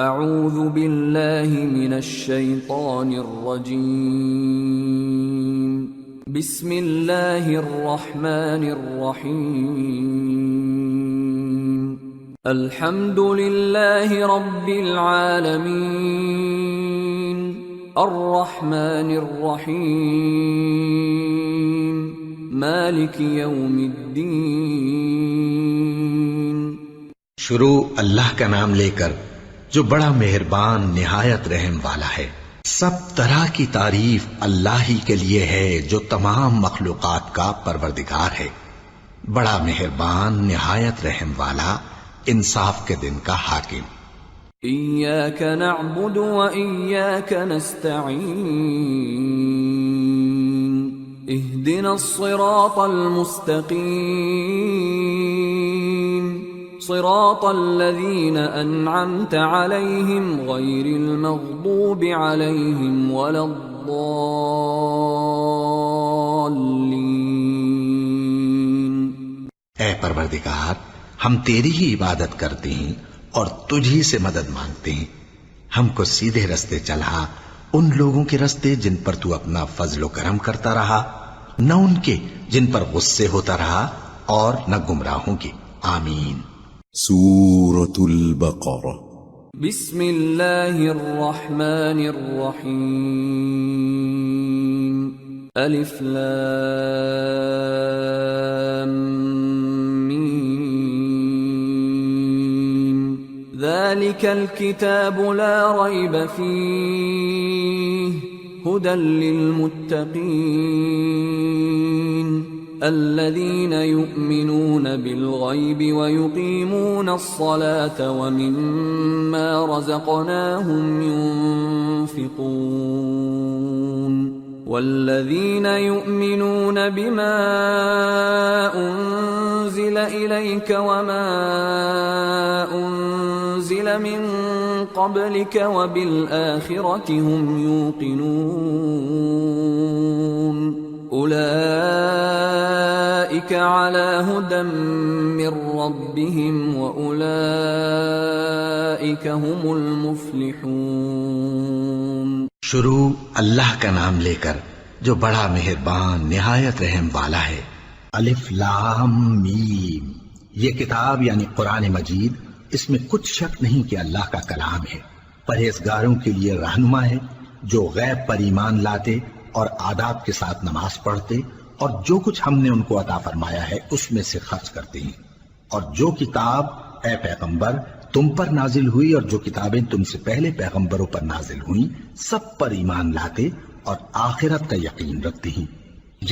اعوذ باللہ من الشیطان الرجیم بسم اللہ الرحمن الرحیم الحمد للہ رب العالمین الرحمن الرحیم مالک یوم الدین۔ شروع اللہ کا نام لے کر جو بڑا مہربان نہایت رحم والا ہے۔ سب طرح کی تعریف اللہ ہی کے لیے ہے جو تمام مخلوقات کا پروردگار ہے، بڑا مہربان نہایت رحم والا، انصاف کے دن کا حاکم۔ ایاک نعبد و ایاک نستعین اہدنا الصراط المستقیم صراط الذین انعمت علیہم غیر المغضوب علیہم ولا الضالین۔ اے پروردگار، ہم تیری ہی عبادت کرتے ہیں اور تجھ ہی سے مدد مانگتے ہیں، ہم کو سیدھے رستے چلا، ان لوگوں کے رستے جن پر تو اپنا فضل و کرم کرتا رہا، نہ ان کے جن پر غصے ہوتا رہا، اور نہ گمراہوں کے۔ آمین۔ سورة البقرہ۔ بسم اللہ الرحمن الرحیم الف لام میم ذالک الکتاب لا ریب فیہ ہدی للمتقین الذين يؤمنون بالغيب ويقيمون الصلاة ومما رزقناهم ينفقون والذين يؤمنون بما أنزل إليك وما أنزل من قبلك وبالآخرة هم يوقنون اولئک علی ھدی من ربہم واولئک ھم المفلحون۔ شروع اللہ کا نام لے کر جو بڑا مہربان نہایت رحم والا ہے۔ الف لام میم، یہ کتاب یعنی قرآن مجید، اس میں کچھ شک نہیں کہ اللہ کا کلام ہے، پرہیزگاروں کے لیے رہنما ہے جو غیب پر ایمان لاتے اور آداب کے ساتھ نماز پڑھتے اور جو کچھ ہم نے ان کو عطا فرمایا ہے اس میں سے خرچ کرتے ہیں، اور جو کتاب اے پیغمبر تم پر نازل ہوئی اور جو کتابیں تم سے پہلے پیغمبروں پر نازل ہوئیں سب پر ایمان لاتے اور آخرت کا یقین رکھتے ہیں۔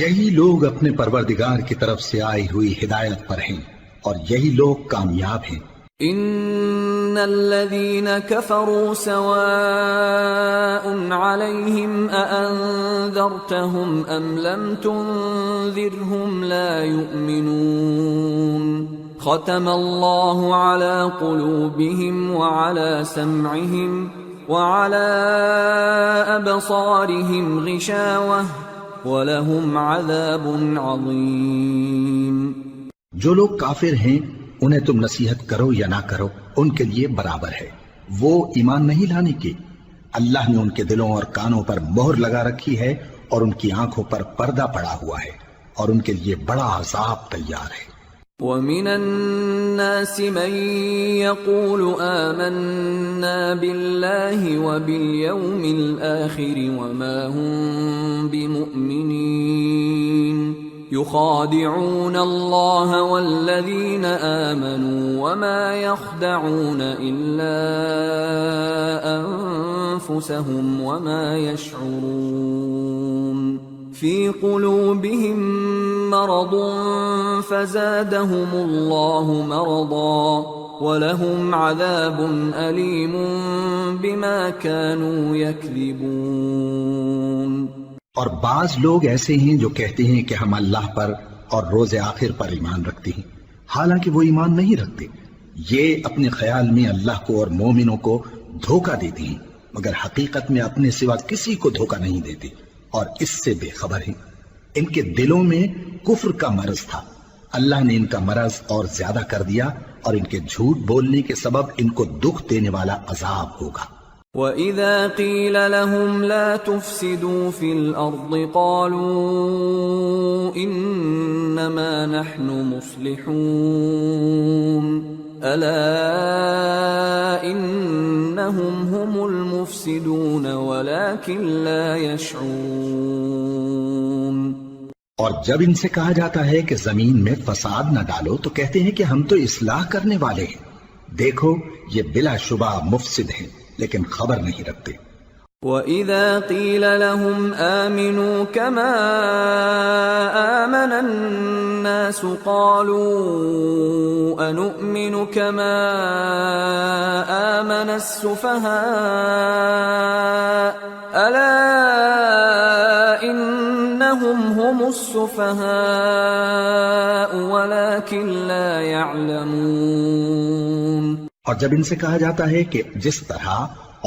یہی لوگ اپنے پروردگار کی طرف سے آئی ہوئی ہدایت پر ہیں اور یہی لوگ کامیاب ہیں۔ ان الذين كفروا سواء عليهم أأنذرتهم ام لم تنذرهم لا يؤمنون ختم الله على قلوبهم وعلى سمعهم وعلى أبصارهم غشاوة ولهم عذاب عظيم۔ جو لوگ کافر ہیں انہیں تم نصیحت کرو یا نہ کرو ان کے لیے برابر ہے، وہ ایمان نہیں لانے کے، اللہ نے ان کے دلوں اور کانوں پر مہر لگا رکھی ہے اور ان کی آنکھوں پر پردہ پڑا ہوا ہے اور ان کے لیے بڑا عذاب تیار ہے۔ وَمِنَ النَّاسِ مَن يَقُولُ آمَنَّا بِاللَّهِ وَبِالْيَوْمِ الْآخِرِ وَمَا هُمْ بِمُؤْمِنِينَ يخادعون الله والذين آمنوا وما يخدعون إلا أنفسهم وما يشعرون في قلوبهم مرض فزادهم الله مرضا ولهم عذاب أليم بما كانوا يكذبون۔ اور بعض لوگ ایسے ہیں جو کہتے ہیں کہ ہم اللہ پر اور روز آخر پر ایمان رکھتے ہیں، حالانکہ وہ ایمان نہیں رکھتے۔ یہ اپنے خیال میں اللہ کو اور مومنوں کو دھوکہ دیتے ہیں، مگر حقیقت میں اپنے سوا کسی کو دھوکہ نہیں دیتے اور اس سے بے خبر ہیں۔ ان کے دلوں میں کفر کا مرض تھا، اللہ نے ان کا مرض اور زیادہ کر دیا اور ان کے جھوٹ بولنے کے سبب ان کو دکھ دینے والا عذاب ہوگا۔ وَإِذَا قِيلَ لَهُمْ لَا تُفْسِدُوا فِي الْأَرْضِ قَالُوا إِنَّمَا نَحْنُ مُصْلِحُونَ أَلَا إِنَّهُمْ هُمُ الْمُفْسِدُونَ وَلَكِنْ لَا يَشْعُرُونَ۔ اور جب ان سے کہا جاتا ہے کہ زمین میں فساد نہ ڈالو تو کہتے ہیں کہ ہم تو اصلاح کرنے والے ہیں، دیکھو یہ بلا شبہ مفسد ہیں لیکن خبر نہیں رکھتے۔ وَإِذَا قِيلَ لَهُمْ آمِنُوا كَمَا آمَنَ النَّاسُ قَالُوا أَنُؤْمِنُ كَمَا آمَنَ السُّفَهَاءُ أَلَا إِنَّهُمْ هُمُ السُّفَهَاءُ وَلَكِنْ لَا يَعْلَمُونَ۔ اور جب ان سے کہا جاتا ہے کہ جس طرح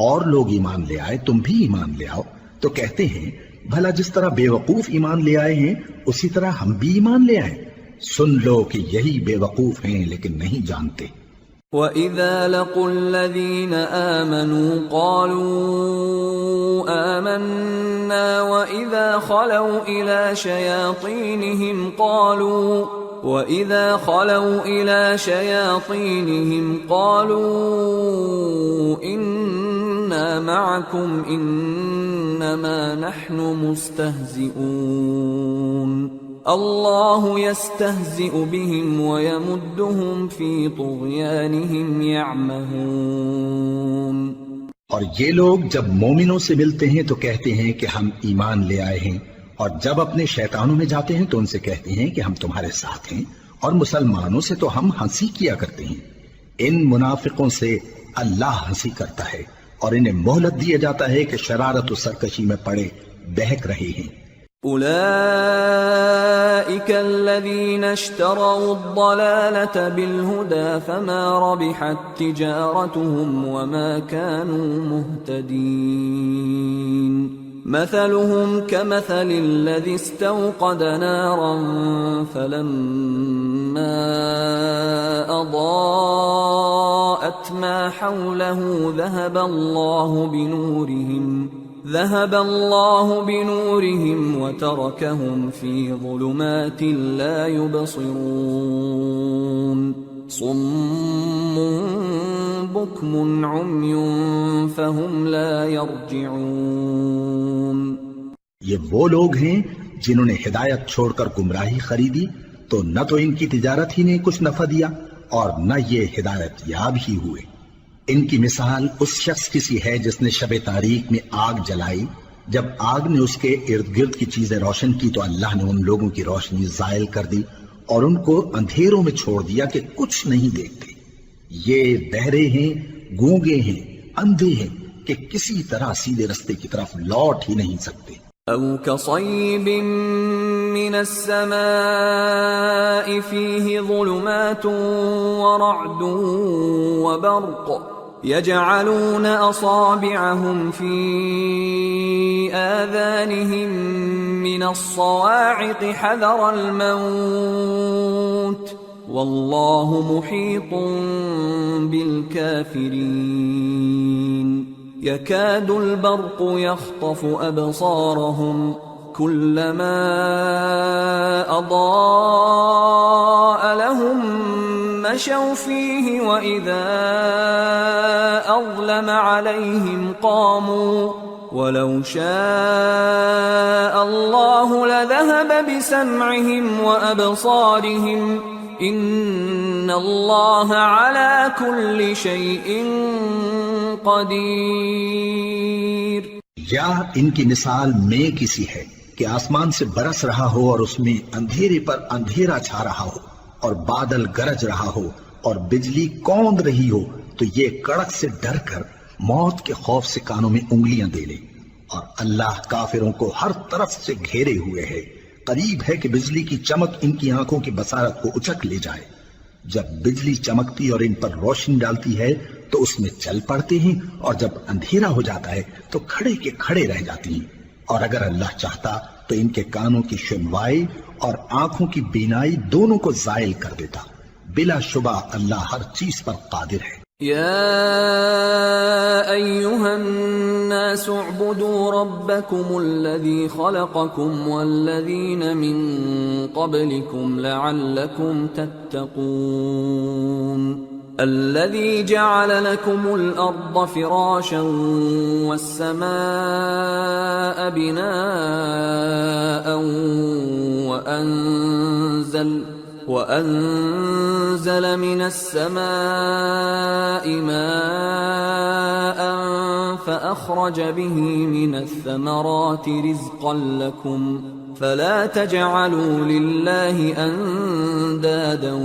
اور لوگ ایمان لے آئے تم بھی ایمان لے آؤ تو کہتے ہیں بھلا جس طرح بے وقوف ایمان لے آئے ہیں اسی طرح ہم بھی ایمان لے آئیں۔ سن لو کہ یہی بے وقوف ہیں لیکن نہیں جانتے۔ وَإِذَا لَقُوا الَّذِينَ آمَنُوا قَالُوا آمَنَّا وَإِذَا خَلَوْا إِلَى شَيَاطِينِهِمْ قَالُوا إِنَّا مَعَكُمْ إِنَّمَا نَحْنُ مُسْتَهْزِئُونَ اللَّهُ يَسْتَهْزِئُ بِهِمْ وَيَمُدُّهُمْ فِي طُغْيَانِهِمْ يَعْمَهُونَ۔ اور یہ لوگ جب مومنوں سے ملتے ہیں تو کہتے ہیں کہ ہم ایمان لے آئے ہیں، اور جب اپنے شیطانوں میں جاتے ہیں تو ان سے کہتے ہیں کہ ہم تمہارے ساتھ ہیں، اور مسلمانوں سے تو ہم ہنسی کیا کرتے ہیں۔ ان منافقوں سے اللہ ہنسی کرتا ہے اور انہیں مہلت دیا جاتا ہے کہ شرارت و سرکشی میں پڑے بہک رہے ہیں۔ أولئك الذين اشتروا الضلالة بالهدى فما ربحت تجارتهم وما كانوا مهتدين مثلهم كمثل الذي استوقد نارا فلما أضاءت ما حوله ذهب الله بنورهم وتركهم في ظلمات لا يبصرون صم بكم عمي فهم لا يرجعون۔ یہ وہ لوگ ہیں جنہوں نے ہدایت چھوڑ کر گمراہی خریدی تو نہ تو ان کی تجارت ہی نے کچھ نفع دیا اور نہ یہ ہدایت یاب ہی ہوئے۔ ان کی مثال اس شخص کی سی ہے جس نے شب تاریک میں آگ جلائی، جب آگ نے اس کے ارد گرد کی چیزیں روشن کی تو اللہ نے ان لوگوں کی روشنی زائل کر دی اور ان کو اندھیروں میں چھوڑ دیا کہ کچھ نہیں دیکھتے۔ یہ بہرے ہیں، گونگے ہیں، اندھے ہیں کہ کسی طرح سیدھے رستے کی طرف لوٹ ہی نہیں سکتے۔ أو كصيب من السماء فيه ظلمات ورعد وبرق يجعلون أصابعهم في آذانهم من الصواعق حذر الموت والله محيط بالكافرين يكاد البرق يخطف أبصارهم كلما أضاء لهم مشوا فيه وإذا أظلم عليهم قاموا ولو شاء الله لذهب بسمعهم وأبصارهم إن الله على كل شيء قدیر۔ یا ان کی مثال میں کسی ہے کہ آسمان سے برس رہا ہو اور اس میں اندھیرے پر اندھیرا چھا رہا ہو اور بادل گرج رہا ہو اور بجلی کوند رہی ہو تو یہ کڑک سے ڈر کر موت کے خوف سے کانوں میں انگلیاں دے لے، اور اللہ کافروں کو ہر طرف سے گھیرے ہوئے ہے، قریب ہے کہ بجلی کی چمک ان کی آنکھوں کی بصارت کو اچک لے جائے۔ جب بجلی چمکتی اور ان پر روشنی ڈالتی ہے تو اس میں چل پڑتے ہیں، اور جب اندھیرا ہو جاتا ہے تو کھڑے کے کھڑے رہ جاتی ہیں، اور اگر اللہ چاہتا تو ان کے کانوں کی سنوائی اور آنکھوں کی بینائی دونوں کو زائل کر دیتا، بلا شبہ اللہ ہر چیز پر قادر ہے۔ يا أيها الناس اعبدوا ربكم الذي خلقكم والذين من قبلكم لعلكم تتقون الذي جعل لكم الأرض فراشا والسماء بناء وأنزل من السماء ماء فأخرج به من الثمرات رزقا لكم فلا تجعلوا لله أندادا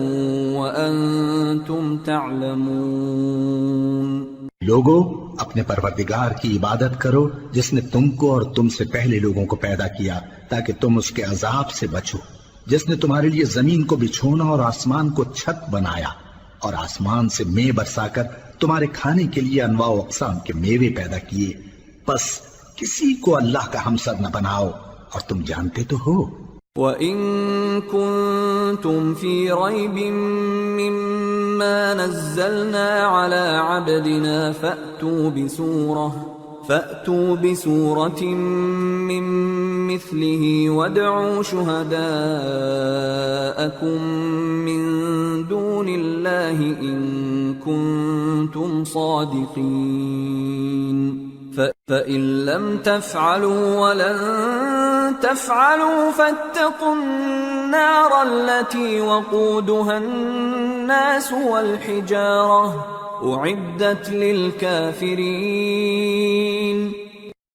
وأنتم تعلمون۔ لوگو اپنے پروردگار کی عبادت کرو جس نے تم کو اور تم سے پہلے لوگوں کو پیدا کیا تاکہ تم اس کے عذاب سے بچو، جس نے تمہارے لیے زمین کو بچھونا اور آسمان کو چھت بنایا اور آسمان سے مے برسا کر تمہارے کھانے کے لیے انواع و اقسام کے میوے پیدا کیے، پس کسی کو اللہ کا ہمسر نہ بناؤ اور تم جانتے تو ہو۔ وَإِن كُنتُمْ فِي رَيْبٍ مِّمَّا نَزَّلْنَا عَلَى عَبْدِنَا فَأْتُوا بِسُورَةٍ مِّن مِّثْلِهِ وَادْعُوا شُهَدَاءَكُم مِّن دُونِ اللَّهِ إِن كُنتُمْ صَادِقِينَ فَإِن لَّمْ تَفْعَلُوا وَلَن تَفْعَلُوا فَاتَّقُوا النَّارَ الَّتِي وَقُودُهَا النَّاسُ وَالْحِجَارَةُ اعدت للکافرین۔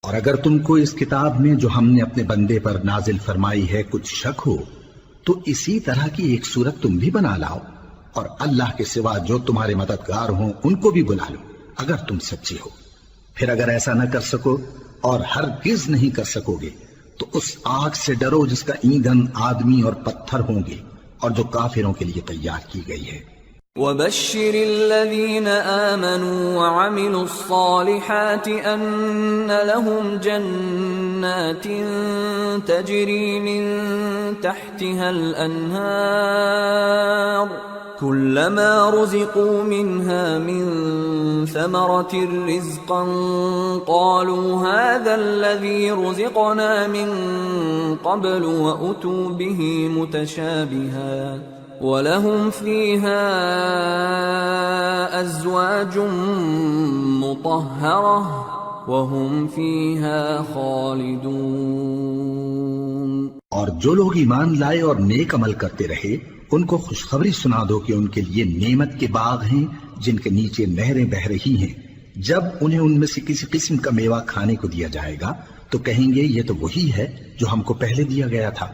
اور اگر تم کو اس کتاب میں جو ہم نے اپنے بندے پر نازل فرمائی ہے کچھ شک ہو تو اسی طرح کی ایک صورت تم بھی بنا لاؤ اور اللہ کے سوا جو تمہارے مددگار ہوں ان کو بھی بلا لو اگر تم سچے ہو۔ پھر اگر ایسا نہ کر سکو اور ہرگز نہیں کر سکو گے تو اس آگ سے ڈرو جس کا ایندھن آدمی اور پتھر ہوں گے اور جو کافروں کے لیے تیار کی گئی ہے۔ وَبَشِّرِ الَّذِينَ آمَنُوا وَعَمِلُوا الصَّالِحَاتِ أَنَّ لَهُمْ جَنَّاتٍ تَجْرِي مِن تَحْتِهَا الْأَنْهَارُ كُلَّمَا رُزِقُوا مِنْهَا مِن ثَمَرَةٍ رِزْقًا قَالُوا هَذَا الَّذِي رُزِقْنَا مِن قَبْلُ وَأُتُوا بِهِ مُتَشَابِهًا وَلَهُمْ فِيهَا أَزْوَاجٌ مُطَهَّرَةٌ وَهُمْ فِيهَا خَالِدُونَ۔ اور جو لوگ ایمان لائے اور نیک عمل کرتے رہے ان کو خوشخبری سنا دو کہ ان کے لیے نعمت کے باغ ہیں جن کے نیچے نہریں بہہ رہی ہیں، جب انہیں ان میں سے کسی قسم کا میوہ کھانے کو دیا جائے گا تو کہیں گے یہ تو وہی ہے جو ہم کو پہلے دیا گیا تھا،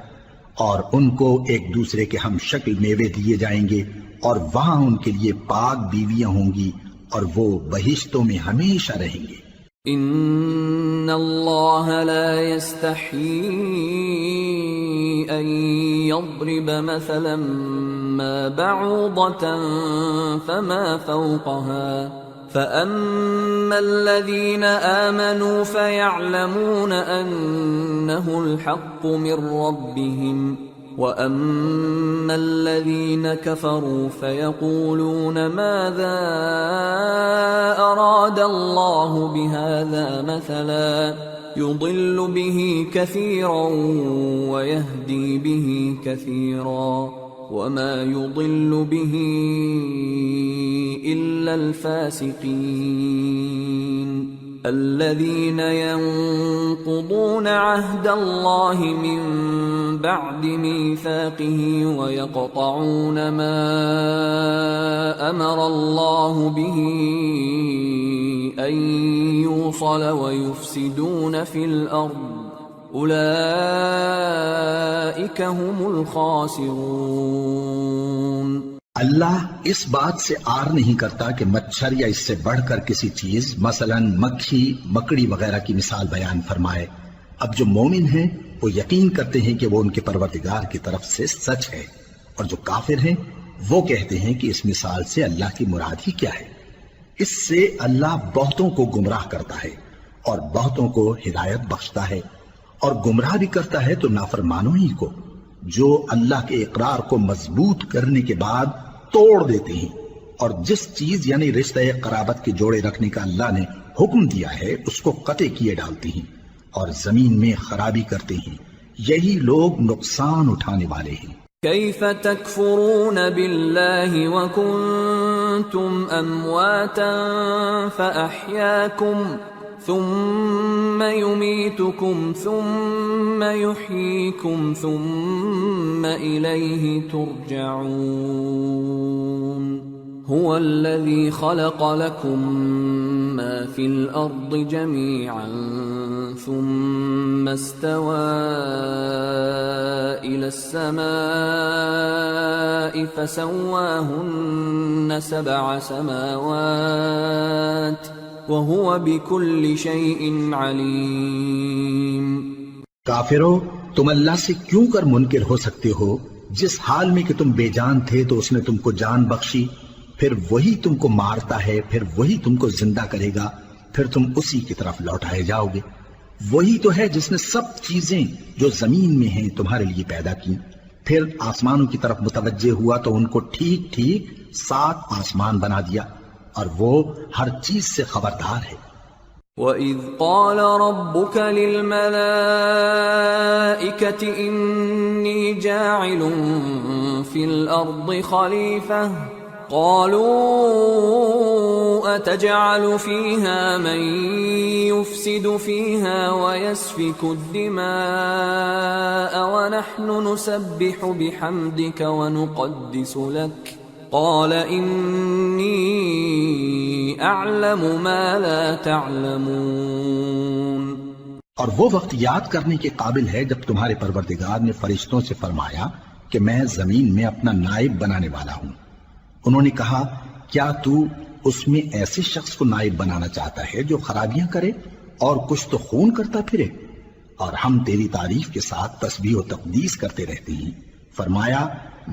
اور ان کو ایک دوسرے کے ہم شکل میوے دیے جائیں گے اور وہاں ان کے لیے پاک بیویاں ہوں گی اور وہ بہشتوں میں ہمیشہ رہیں گے۔ ان اللہ لا يستحيي ان يضرب مثلا ما بعوضة فما فوقها فأما الذين آمنوا فيعلمون أنه الحق من ربهم وأما الذين كفروا فيقولون ماذا أراد الله بهذا مثلا يضل به كثيرا ويهدي به كثيرا وما يضل به إلا الفاسقين الذين ينقضون عهد الله من بعد ميثاقه ويقطعون ما أمر الله به أن يوصل ويفسدون في الأرض اولئک هم الخاسرون۔ اللہ اس بات سے آر نہیں کرتا کہ مچھر یا اس سے بڑھ کر کسی چیز مثلا مکھی مکڑی وغیرہ کی مثال بیان فرمائے۔ اب جو مومن ہیں وہ یقین کرتے ہیں کہ وہ ان کے پروردگار کی طرف سے سچ ہے، اور جو کافر ہیں وہ کہتے ہیں کہ اس مثال سے اللہ کی مراد ہی کیا ہے۔ اس سے اللہ بہتوں کو گمراہ کرتا ہے اور بہتوں کو ہدایت بخشتا ہے، اور گمراہ بھی کرتا ہے تو نافرمانوں ہی کو، جو اللہ کے اقرار کو مضبوط کرنے کے بعد توڑ دیتے ہیں، اور جس چیز یعنی رشتہ قرابت کے جوڑے رکھنے کا اللہ نے حکم دیا ہے اس کو قطع کیے ڈالتے ہیں اور زمین میں خرابی کرتے ہیں، یہی لوگ نقصان اٹھانے والے ہیں۔ كيف تكفرون بالله وكنتم أمواتا فأحياكم ثم يميتكم ثم يحييكم ثم إليه ترجعون هو الذي خلق لكم ما في الأرض جميعا ثم استوى إلى السماء فسواهن 7 سماوات وهو بكل شيء عليم۔ کافرو، تم اللہ سے کیوں کر منکر ہو سکتے ہو؟ جس حال میں کہ تم بے جان تھے تو اس نے تم کو جان بخشی، پھر وہی تم کو مارتا ہے، پھر وہی تم کو زندہ کرے گا، پھر تم اسی کی طرف لوٹائے جاؤ گے۔ وہی تو ہے جس نے سب چیزیں جو زمین میں ہیں تمہارے لیے پیدا کی، پھر آسمانوں کی طرف متوجہ ہوا تو ان کو ٹھیک ٹھیک 7 آسمان بنا دیا، اور وہ ہر چیز سے خبردار ہے۔ وَإِذْ قَالَ رَبُّكَ لِلْمَلَائِكَةِ إِنِّي جَاعِلٌ فِي الْأَرْضِ خَلِيفَةً قَالُوا أَتَجْعَلُ فِيهَا مَن يُفْسِدُ فِيهَا وَيَسْفِكُ الدِّمَاءَ وَنَحْنُ نُسَبِّحُ بِحَمْدِكَ وَنُقَدِّسُ لَكَ قال انی اعلم ما لا تعلمون۔ اور وہ وقت یاد کرنے کے قابل ہے جب تمہارے پروردگار نے فرشتوں سے فرمایا کہ میں زمین میں اپنا نائب بنانے والا ہوں۔ انہوں نے کہا کیا تو اس میں ایسے شخص کو نائب بنانا چاہتا ہے جو خرابیاں کرے اور کچھ تو خون کرتا پھرے؟ اور ہم تیری تعریف کے ساتھ تسبیح و تقدیس کرتے رہتے ہیں۔ فرمایا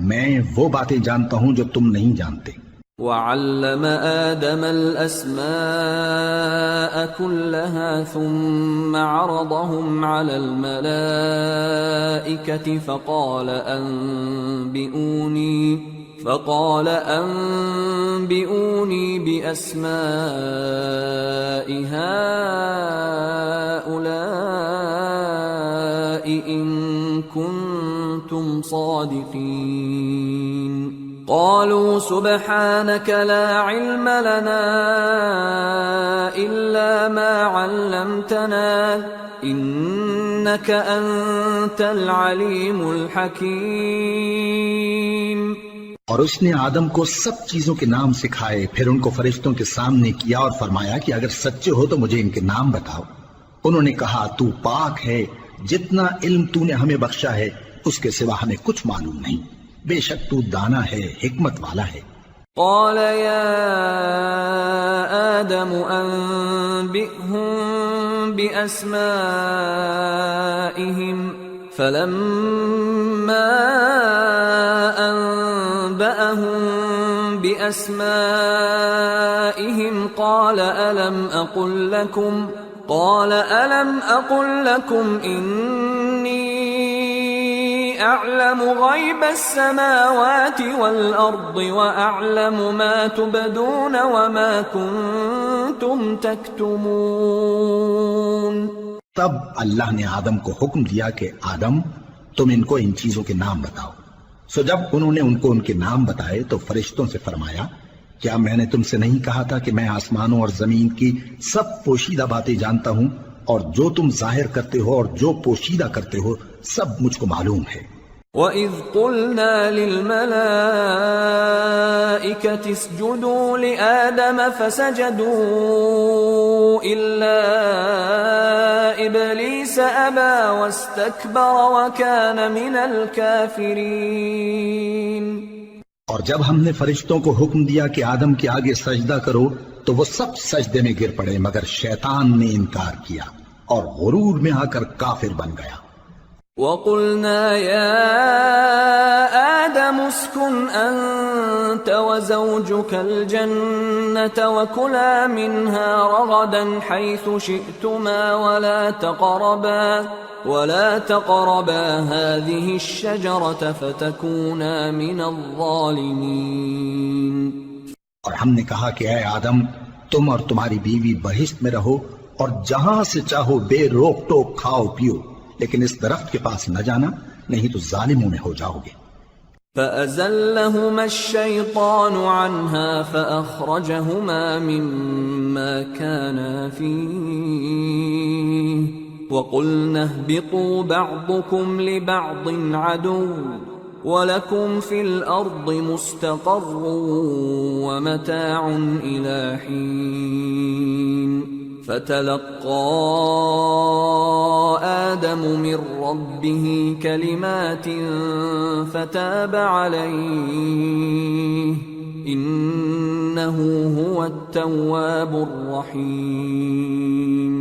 میں وہ باتیں جانتا ہوں جو تم نہیں جانتے۔ وَعَلَّمَ آدَمَ الْأَسْمَاءَ كُلَّهَا ثُمَّ عَرَضَهُمْ عَلَى الْمَلَائِكَةِ فقال أنبئوني بأسماء هؤلاء إن كنتم صادقين قالوا سبحانك لا علم لنا إلا ما علمتنا إنك أنت العليم الحكيم۔ اور اس نے آدم کو سب چیزوں کے نام سکھائے، پھر ان کو فرشتوں کے سامنے کیا اور فرمایا کہ اگر سچے ہو تو مجھے ان کے نام بتاؤ۔ انہوں نے کہا تو پاک ہے، جتنا علم تو نے ہمیں بخشا ہے اس کے سوا ہمیں کچھ معلوم نہیں، بے شک تو دانا ہے، حکمت والا ہے۔ قال يا آدم أنبئهم بأسمائهم فلما أنبأهم بأسمائهم قال ألم أقل لكم إني أعلم غيب السماوات والأرض وأعلم ما تبدون وما كنتم تكتمون۔ تب اللہ نے آدم کو حکم دیا کہ آدم تم ان کو ان چیزوں کے نام بتاؤ۔ سو جب انہوں نے ان کو ان کے نام بتائے تو فرشتوں سے فرمایا کیا میں نے تم سے نہیں کہا تھا کہ میں آسمانوں اور زمین کی سب پوشیدہ باتیں جانتا ہوں، اور جو تم ظاہر کرتے ہو اور جو پوشیدہ کرتے ہو سب مجھ کو معلوم ہے۔ وَإِذْ قُلْنَا لِلْمَلَائِكَةِ اسْجُدُوا لِآدَمَ فَسَجَدُوا إِلَّا إِبْلِيسَ أَبَى وَاسْتَكْبَرَ وَكَانَ مِنَ الْكَافِرِينَ۔ اور جب ہم نے فرشتوں کو حکم دیا کہ آدم کے آگے سجدہ کرو تو وہ سب سجدے میں گر پڑے مگر شیطان نے انکار کیا اور غرور میں آ کر کافر بن گیا۔ وَقُلْنَا يَا آدَمُ اسْكُنْ أَنْتَ وَزَوْجُكَ الْجَنَّةَ وَكُلَا مِنْهَا رَغَدًا حَيْثُ شِئْتُمَا ولا تقربا هذه الشجرة فتكونا من الظالمين. اور ہم نے کہا کہ اے آدم تم اور تمہاری بیوی بہشت میں رہو اور جہاں سے چاہو بے روک ٹوک کھاؤ پیو، لیکن اس درخت کے پاس نہ جانا نہیں تو ظالموں میں ہو جاؤ گے. فأزلهما الشيطان عنها فأخرجهما مما كانا فيه وقلنا اهبطوا بعضكم لبعض عدو وَلَكُمْ فِي الْأَرْضِ مُسْتَقَرٌّ وَمَتَاعٌ إِلَىٰ حِينٍ. فَتَلَقَّىٰ آدَمُ مِن رَّبِّهِ كَلِمَاتٍ فَتَابَ عَلَيْهِ إِنَّهُ هُوَ التَّوَّابُ الرَّحِيمُ.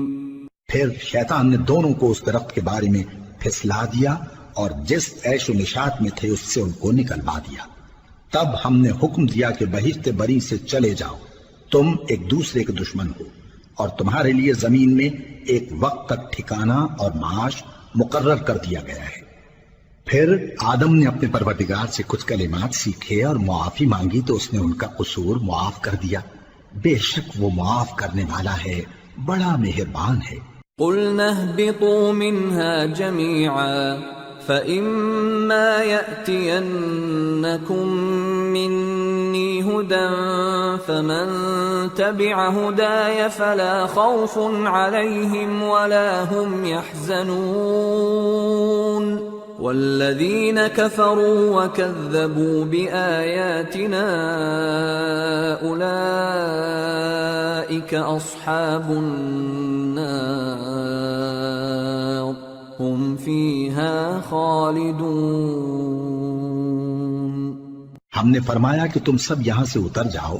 پھر شیطان نے دونوں کو اس درخت کے بارے میں پھسلا دیا اور جس عیش و نشاط میں تھے اس سے ان کو نکلوا دیا. تب ہم نے حکم دیا کہ بہشت بری سے چلے جاؤ، تم ایک دوسرے کے دشمن ہو، اور تمہارے لیے زمین میں ایک وقت تک ٹھکانہ اور معاش مقرر کر دیا گیا ہے. پھر آدم نے اپنے پروردگار سے کچھ کلمات سیکھے اور معافی مانگی تو اس نے ان کا قصور معاف کر دیا. بے شک وہ معاف کرنے والا ہے، بڑا مہربان ہے. قُلْنَا اهْبِطُوا مِنْهَا جَمِيعًا فَإِمَّا يَأْتِيَنَّكُم مِّنِّي هُدًى فَمَن تَبِعَ هُدَايَ فَلَا خَوْفٌ عَلَيْهِمْ وَلَا هُمْ يَحْزَنُونَ. وَالَّذِينَ كَفَرُوا وَكَذَّبُوا بِآيَاتِنَا أُولَٰئِكَ أَصْحَابُ النَّارِ ہم فیہا خالدون. ہم نے فرمایا کہ تم سب یہاں سے اتر جاؤ،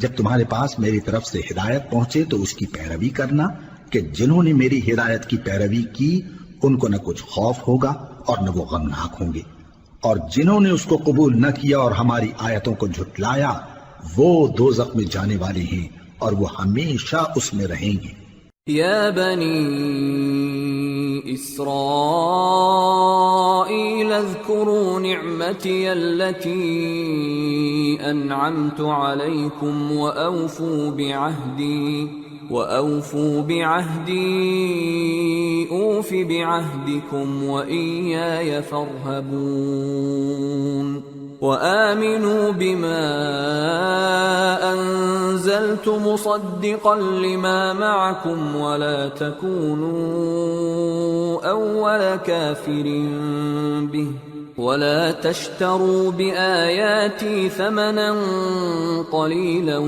جب تمہارے پاس میری طرف سے ہدایت پہنچے تو اس کی پیروی کرنا کہ جنہوں نے میری ہدایت کی پیروی کی ان کو نہ کچھ خوف ہوگا اور نہ وہ غمناک ہوں گے، اور جنہوں نے اس کو قبول نہ کیا اور ہماری آیتوں کو جھٹلایا وہ دوزخ میں جانے والے ہیں اور وہ ہمیشہ اس میں رہیں گے. یا بنی اسرائیل اذکروا نعمتی التي انعمت علیکم وأوفوا بعهدي أوف بعهدكم وإياي فارهبون. وآمنوا بما أنزلت مصدقا لما معكم ولا تكونوا أول كافر به ولا تشتروا بآياتي ثمنا قليلا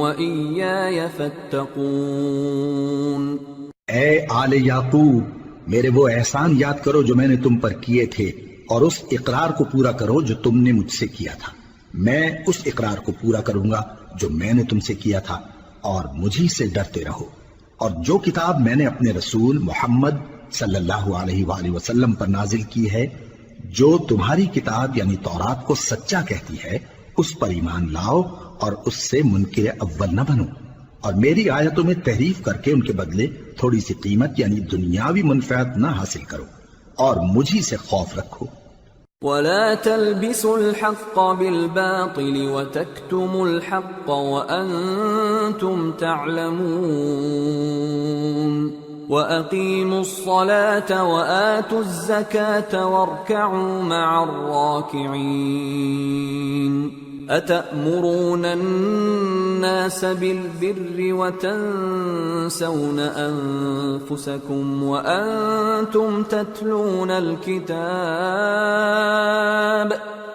وإياي فاتقون. اے آل یعقوب، میرے وہ احسان یاد کرو جو میں نے تم پر کیے تھے، اور اس اقرار کو پورا کرو جو تم نے مجھ سے کیا تھا. میں اس اقرار کو پورا کروں گا جو میں نے تم سے کیا تھا، اور مجھی سے ڈرتے رہو. اور جو کتاب میں نے اپنے رسول محمد صلی اللہ علیہ وآلہ وسلم پر نازل کی ہے، جو تمہاری کتاب یعنی تورات کو سچا کہتی ہے، اس پر ایمان لاؤ اور اس سے منکر اول نہ بنو، اور میری آیتوں میں تحریف کر کے ان کے بدلے تھوڑی سی قیمت یعنی دنیاوی منفعت نہ حاصل کرو، اور مجھی سے خوف رکھو. وَلَا تَلْبِسُوا الْحَقَّ بِالْبَاطِلِ وَتَكْتُمُوا الْحَقَّ وَأَنْتُمْ تَعْلَمُونَ. وَأَقِيمُوا الصَّلَاةَ وَآتُوا الزَّكَاةَ وَارْكَعُوا مَعَ الرَّاكِعِينَ. أَتَأْمُرُونَ النَّاسَ بِالْبِرِّ وَتَنْسَوْنَ أَنفُسَكُمْ وَأَنْتُمْ تَتْلُونَ الْكِتَابَ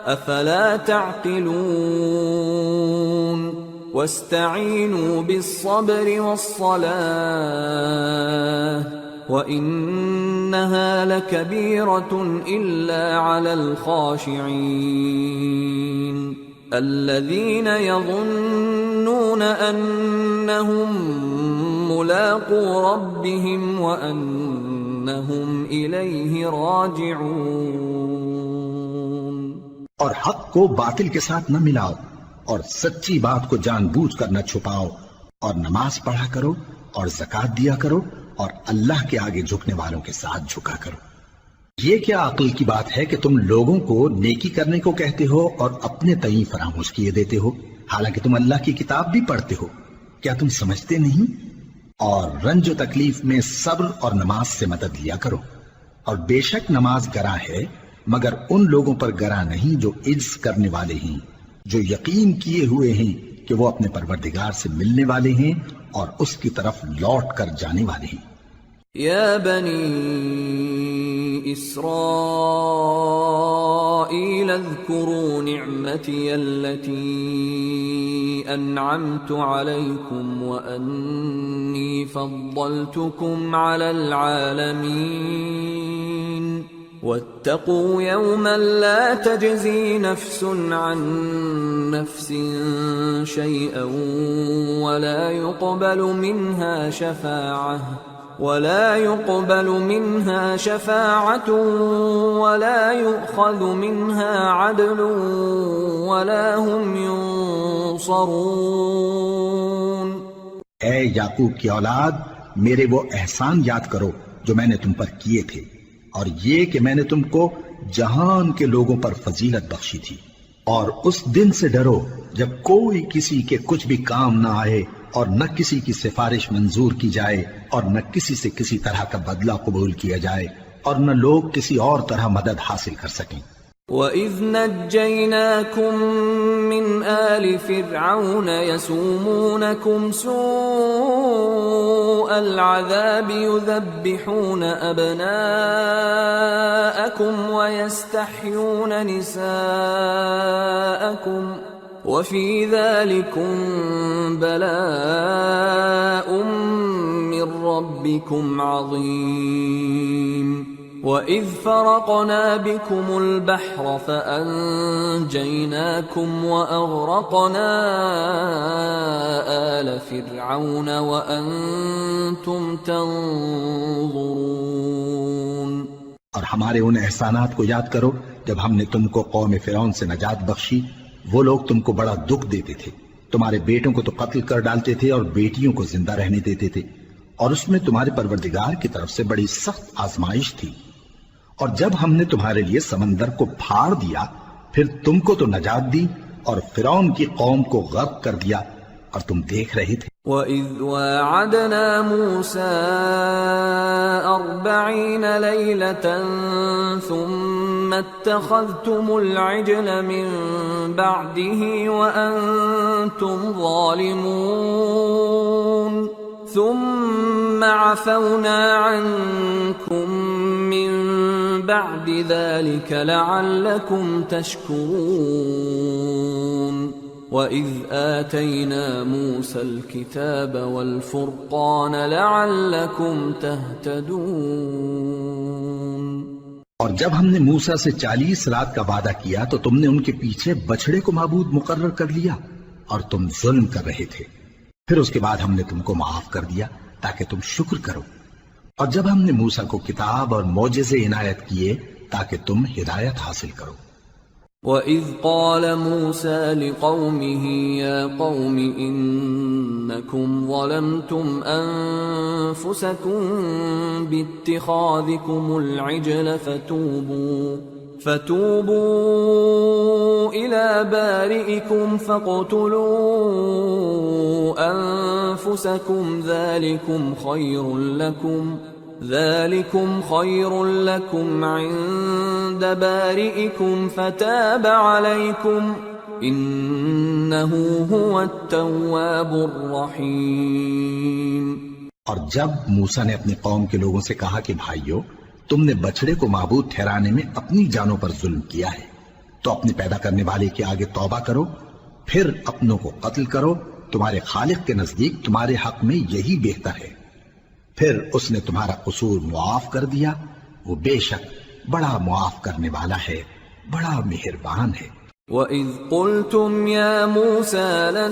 أَفَلَا تَعْقِلُونَ. وَاسْتَعِينُوا بِالصَّبْرِ وَالصَّلَاةِ وَإِنَّهَا لَكَبِيرَةٌ إِلَّا عَلَى الْخَاشِعِينَ الَّذِينَ يَظُنُّونَ أَنَّهُمْ مُلَاقُو رَبِّهِمْ وَأَنَّهُمْ إِلَيْهِ رَاجِعُونَ. اور حق کو باطل کے ساتھ نہ ملاؤ، اور سچی بات کو جان بوجھ کر نہ چھپاؤ، اور نماز پڑھا کرو اور زکوٰۃ دیا کرو، اور اللہ کے آگے جھکنے والوں کے ساتھ جھکا کرو۔ یہ کیا عقل کی بات ہے کہ تم لوگوں کو نیکی کرنے کو کہتے ہو اور اپنے تئیں فراموش کیے دیتے ہو، حالانکہ تم اللہ کی کتاب بھی پڑھتے ہو؟ کیا تم سمجھتے نہیں؟ اور رنج و تکلیف میں صبر اور نماز سے مدد لیا کرو، اور بے شک نماز گراں ہے مگر ان لوگوں پر گراں نہیں جو عجز کرنے والے ہیں، جو یقین کیے ہوئے ہیں کہ وہ اپنے پروردگار سے ملنے والے ہیں اور اس کی طرف لوٹ کر جانے والے ہیں۔ یا بنی اسرائیل اذکروا نعمتی التي انعمت علیکم وانی فضلتکم علی العالمین واتقوا يوما لا تجزي نفس عن نفس شيئا ولا يقبل منها شفاعة ولا يؤخذ منها عدل ولا هم ينصرون۔ اے یعقوب کی اولاد، میرے وہ احسان یاد کرو جو میں نے تم پر کیے تھے، اور یہ کہ میں نے تم کو جہان کے لوگوں پر فضیلت بخشی تھی، اور اس دن سے ڈرو جب کوئی کسی کے کچھ بھی کام نہ آئے، اور نہ کسی کی سفارش منظور کی جائے، اور نہ کسی سے کسی طرح کا بدلہ قبول کیا جائے، اور نہ لوگ کسی اور طرح مدد حاصل کر سکیں۔ وَإِذْ نَجَّيْنَاكُمْ مِنْ آلِ فِرْعَوْنَ يَسُومُونَكُمْ سُوءَ الْعَذَابِ يُذَبِّحُونَ أَبْنَاءَكُمْ وَيَسْتَحْيُونَ نِسَاءَكُمْ وَفِي ذَلِكُمْ بَلَاءٌ مِّن رَّبِّكُمْ عَظِيمٌ۔ وَإِذْ فَرَقْنَا بِكُمُ الْبَحْرَ فَأَنجَيْنَاكُمْ وَأَغْرَقْنَا آلَ فِرْعَوْنَ وَأَنْتُمْ تَنظُرُونَ۔ اور ہمارے ان احسانات کو یاد کرو جب ہم نے تم کو قوم فرعون سے نجات بخشی۔ وہ لوگ تم کو بڑا دکھ دیتے تھے، تمہارے بیٹوں کو تو قتل کر ڈالتے تھے اور بیٹیوں کو زندہ رہنے دیتے تھے، اور اس میں تمہارے پروردگار کی طرف سے بڑی سخت آزمائش تھی۔ اور جب ہم نے تمہارے لیے سمندر کو پھاڑ دیا، پھر تم کو تو نجات دی اور فرعون کی قوم کو غرق کر دیا، اور تم دیکھ رہے تھے۔ وَإِذْ وَاعَدْنَا مُوسَىٰ 40 لَيْلَةً ثُمَّ اتَّخَذْتُمُ الْعِجْلَ مِن بَعْدِهِ وَأَنْتُمْ ظَالِمُونَ ثُمَّ عَفَوْنَا عَنْكُمْ مِن بَعْدِ ذَلِكَ لَعَلَّكُمْ تَشْكُرُونَ۔ وَإِذْ آتَيْنَا مُوسَى الْكِتَابَ وَالْفُرْقَانَ لَعَلَّكُمْ تَهْتَدُونَ۔ اور جب ہم نے موسیٰ سے 40 رات کا وعدہ کیا تو تم نے ان کے پیچھے بچھڑے کو معبود مقرر کر لیا، اور تم ظلم کر رہے تھے۔ پھر اس کے بعد ہم نے تم کو معاف کر دیا تاکہ تم شکر کرو۔ اور جب ہم نے موسیٰ کو کتاب اور معجزے عنایت کیے تاکہ تم ہدایت حاصل کرو۔ وَإِذْ قَالَ مُوسَىٰ لِقَوْمِهِ يَا قَوْمِ إِنَّكُمْ ظَلَمْتُمْ أَنفُسَكُمْ بِاتِّخَاذِكُمُ الْعِجْلَ فَتُوبُوا إِلَىٰ بَارِئِكُمْ فَاقْتُلُوا أَنفُسَكُمْ ذَلِكُمْ خَيْرٌ لَكُمْ عِندَ بَارِئِكُمْ فَتَابَ عَلَيْكُمْ إِنَّهُ هُوَ التَّوَّابُ الرَّحِيمُ۔ اور جب موسیٰ نے اپنی قوم کے لوگوں سے کہا کہ بھائیو، تم نے بچڑے کو معبود ٹھہرانے میں اپنی جانوں پر ظلم کیا ہے، تو اپنے پیدا کرنے والے کے آگے توبہ کرو، پھر اپنوں کو قتل کرو، تمہارے خالق کے نزدیک تمہارے حق میں یہی بہتر ہے۔ پھر اس نے تمہارا قصور معاف کر دیا، وہ بے شک بڑا معاف کرنے والا ہے، بڑا مہربان ہے۔ وَإِذْ قُلْتُمْ يَا مُوسَىٰ لَن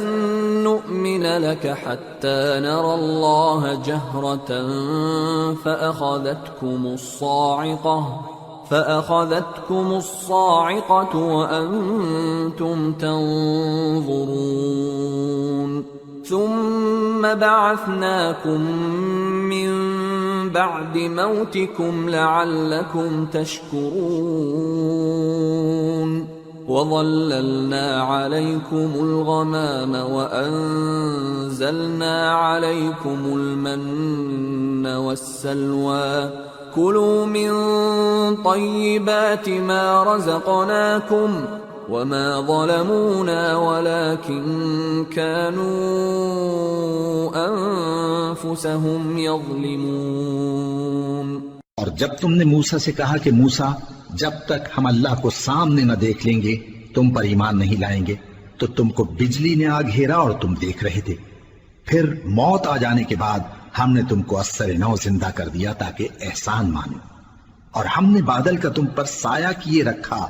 نُّؤْمِنَ لَكَ حَتَّىٰ نَرَى اللَّهَ جَهْرَةً فَأَخَذَتْكُمُ الصَّاعِقَةُ وَأَنْتُمْ تَنظُرُونَ ثُمَّ بَعَثْنَاكُم مِّن بعد موتكم لعلكم تشكرون وظللنا عليكم الغمام وأنزلنا عليكم المن والسلوى كلوا من طيبات ما رزقناكم وما ظلمونا ولكن كانوا أنفسهم يظلمون۔ اور جب تم نے موسیٰ سے کہا کہ موسیٰ جب تک ہم اللہ کو سامنے نہ دیکھ لیں گے تم پر ایمان نہیں لائیں گے، تو تم کو بجلی نے آ گھیرا اور تم دیکھ رہے تھے، پھر موت آ جانے کے بعد ہم نے تم کو اثر نو زندہ کر دیا تاکہ احسان مانو، اور ہم نے بادل کا تم پر سایہ کیے رکھا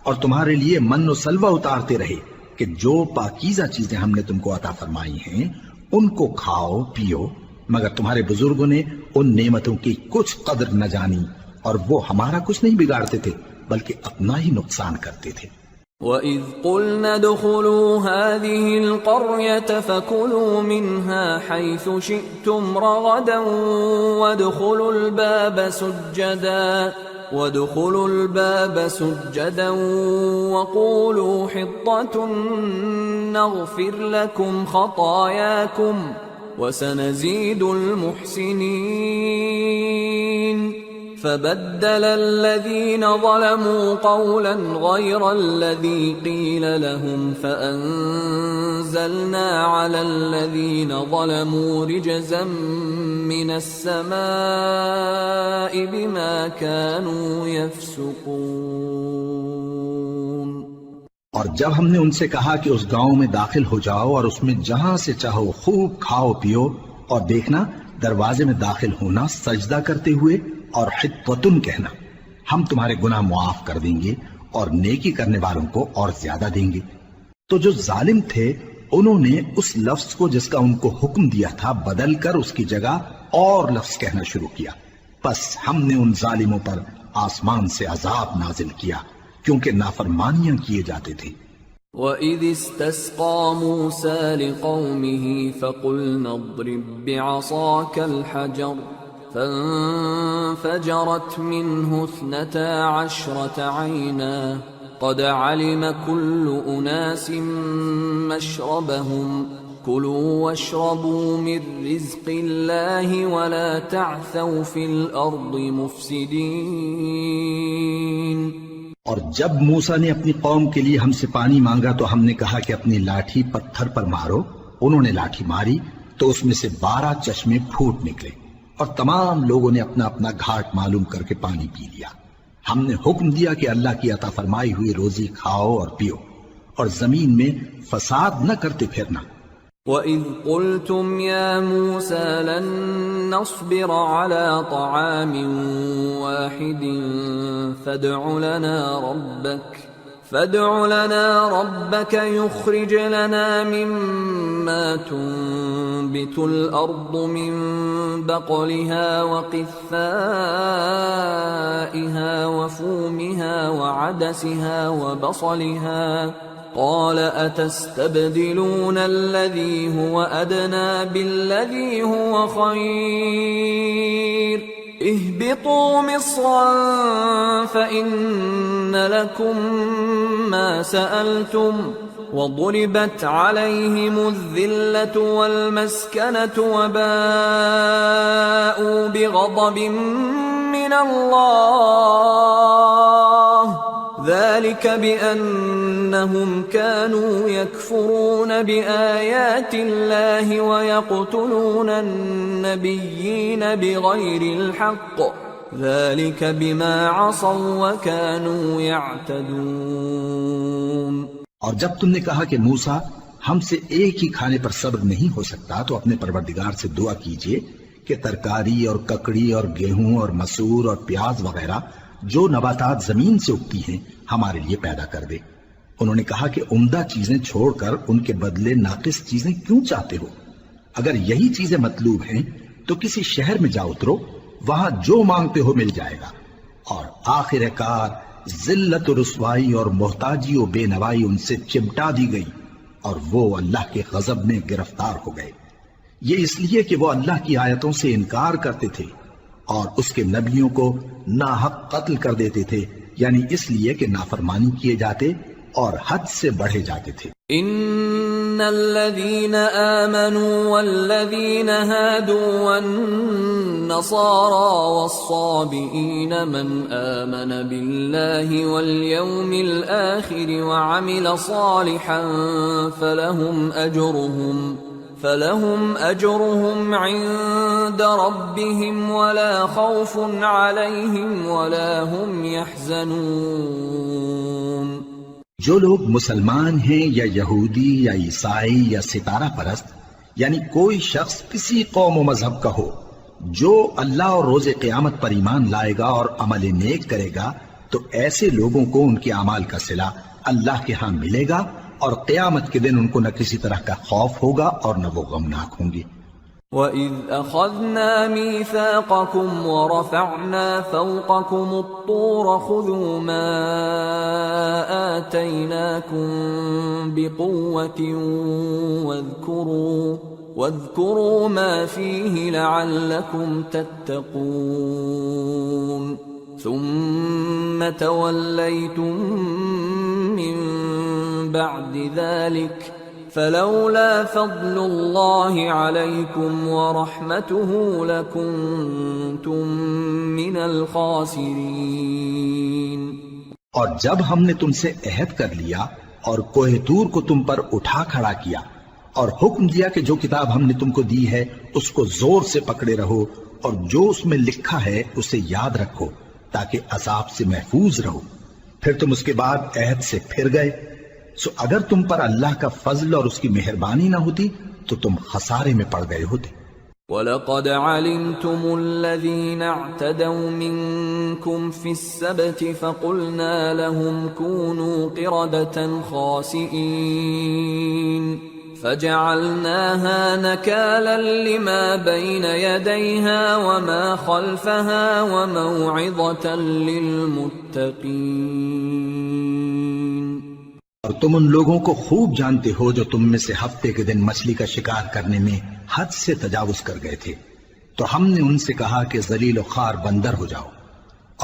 اور تمہارے لیے من و سلوہ اتارتے رہے کہ جو پاکیزہ چیزیں ہم نے تم کو عطا فرمائی ہیں ان کو کھاؤ پیو، مگر تمہارے بزرگوں نے ان نعمتوں کی کچھ قدر نہ جانی اور وہ ہمارا کچھ نہیں بگاڑتے تھے بلکہ اپنا ہی نقصان کرتے تھے۔ وَإِذْ قُلْنَا ادْخُلُوا هَٰذِهِ الْقَرْيَةَ فَكُلُوا مِنْهَا حَيْثُ شِئْتُمْ رَغَدًا وَادْخُلُوا الْبَابَ سُجَّدًا وَقُولُوا حِطَّةٌ نَغْفِرْ لَكُمْ خَطَايَاكُمْ وَسَنَزِيدُ الْمُحْسِنِينَ فبدل الذين ظلموا قولا غير الذي قيل لهم فأنزلنا على الذين ظلموا رجزا من السماء بما كانوا يفسقون۔ اور جب ہم نے ان سے کہا کہ اس گاؤں میں داخل ہو جاؤ اور اس میں جہاں سے چاہو خوب کھاؤ پیو، اور دیکھنا دروازے میں داخل ہونا سجدہ کرتے ہوئے اور حطوتن کہنا، ہم تمہارے گناہ معاف کر دیں گے اور نیکی کرنے والوں کو اور زیادہ دیں گے۔ تو جو ظالم تھے انہوں نے اس لفظ کو جس کا ان کو حکم دیا تھا بدل کر اس کی جگہ اور لفظ کہنا شروع کیا، پس ہم نے ان ظالموں پر آسمان سے عذاب نازل کیا کیونکہ نافرمانیاں کیے جاتے تھے۔ وَإِذِ اسْتَسْقَىٰ مُوسَىٰ لِقَوْمِهِ فَقُلْنَا اضْرِب بِّعَصَاكَ الْحَجَرَ فانفجرت منه 12 عينا قد علم كل أناس مشربهم كلوا واشربوا من رزق الله ولا تعثوا في الأرض مفسدين۔ اور جب موسیٰ نے اپنی قوم کے لیے ہم سے پانی مانگا تو ہم نے کہا کہ اپنی لاٹھی پتھر پر مارو، انہوں نے لاٹھی ماری تو اس میں سے 12 چشمے پھوٹ نکلے اور تمام لوگوں نے اپنا اپنا گھاٹ معلوم کر کے پانی پی لیا۔ ہم نے حکم دیا کہ اللہ کی عطا فرمائی ہوئی روزی کھاؤ اور پیو اور زمین میں فساد نہ کرتے پھرنا۔ وَإِذْ قُلْتُمْ يَا مُوسَىٰ لَن نَّصْبِرَ عَلَىٰ طَعَامٍ وَاحِدٍ فادع لنا ربك يخرج لنا مما تنبت الأرض من بقلها وقثائها وفومها وعدسها وبصلها قال أتستبدلون الذي هو أدنى بالذي هو خير اهبطوا مصرا فإن لكم ما سألتم وضربت عليهم الذلة والمسكنة وباءوا بغضب من الله ذلك بأنهم كانوا يكفرون بآيات الله ويقتلون النبيين بغير الحق ذلك بما عصوا وكانوا يعتدون۔ اور جب تم نے کہا کہ موسیٰ ہم سے ایک ہی کھانے پر صبر نہیں ہو سکتا تو اپنے پروردگار سے دعا کیجئے کہ ترکاری اور ککڑی اور گیہوں اور مسور اور پیاز وغیرہ جو نباتات زمین سے اگتی ہیں ہمارے لیے پیدا کر دے۔ انہوں نے کہا کہ عمدہ چیزیں چھوڑ کر ان کے بدلے ناقص چیزیں کیوں چاہتے ہو؟ اگر یہی چیزیں مطلوب ہیں تو کسی شہر میں جا اترو، وہاں جو مانگتے ہو مل جائے گا۔ اور آخر کار ذلت و رسوائی اور محتاجی و بے نوائی ان سے چمٹا دی گئی اور وہ اللہ کے غضب میں گرفتار ہو گئے، یہ اس لیے کہ وہ اللہ کی آیتوں سے انکار کرتے تھے اور اس کے نبیوں کو ناحق قتل کر دیتے تھے، یعنی اس لیے کہ نافرمانی کیے جاتے اور حد سے بڑھے جاتے تھے۔ ان الذين آمنوا والذين هادوا والنصارى والصابئين من آمن بالله واليوم الآخر وعمل صالحا فلهم أجرهم عند ربهم ولا خوف عليهم ولا هم يحزنون۔ جو لوگ مسلمان ہیں یا یہودی یا عیسائی یا ستارہ پرست، یعنی کوئی شخص کسی قوم و مذہب کا ہو، جو اللہ اور روز قیامت پر ایمان لائے گا اور عمل نیک کرے گا، تو ایسے لوگوں کو ان کے اعمال کا صلہ اللہ کے ہاں ملے گا، اور قیامت کے دن ان کو نہ کسی طرح کا خوف ہوگا اور نہ وہ غمناک ہوں گے۔ وَإِذْ أَخَذْنَا مِيثَاقَكُمْ وَرَفَعْنَا فَوْقَكُمُ الطُّورَ خُذُوا مَا آتَيْنَاكُمْ بِقُوَّةٍ وَاذْكُرُوا مَا فِيهِ لَعَلَّكُمْ تَتَّقُونَ ثُمَّ تَوَلَّيْتُمْ مِنْ بَعْدِ ذَلِكَ فلولا فضل اللہ علیکم ورحمتہ لکنتم من الخاسرین۔ اور جب ہم نے تم سے عہد کر لیا اور کوہ طور کو تم پر اٹھا کھڑا کیا اور حکم دیا کہ جو کتاب ہم نے تم کو دی ہے اس کو زور سے پکڑے رہو اور جو اس میں لکھا ہے اسے یاد رکھو تاکہ عذاب سے محفوظ رہو، پھر تم اس کے بعد عہد سے پھر گئے، سو اگر تم پر اللہ کا فضل اور اس کی مہربانی نہ ہوتی تو تم خسارے میں پڑ گئے ہوتے۔ وَلَقَدْ عَلِمْتُمُ الَّذِينَ اعْتَدَوْا مِنْكُمْ فِي السَّبْتِ فَقُلْنَا لَهُمْ كُونُوا قِرَدَةً خَاسِئِينَ فَجَعَلْنَاهَا نَكَالًا لِمَا بَيْنَ يَدَيْهَا وَمَا خَلْفَهَا وَمَوْعِظَةً لِلْمُتَّقِينَ۔ اور تم ان لوگوں کو خوب جانتے ہو جو تم میں سے ہفتے کے دن مچھلی کا شکار کرنے میں حد سے تجاوز کر گئے تھے، تو ہم نے ان سے کہا کہ ذلیل و خوار بندر ہو جاؤ،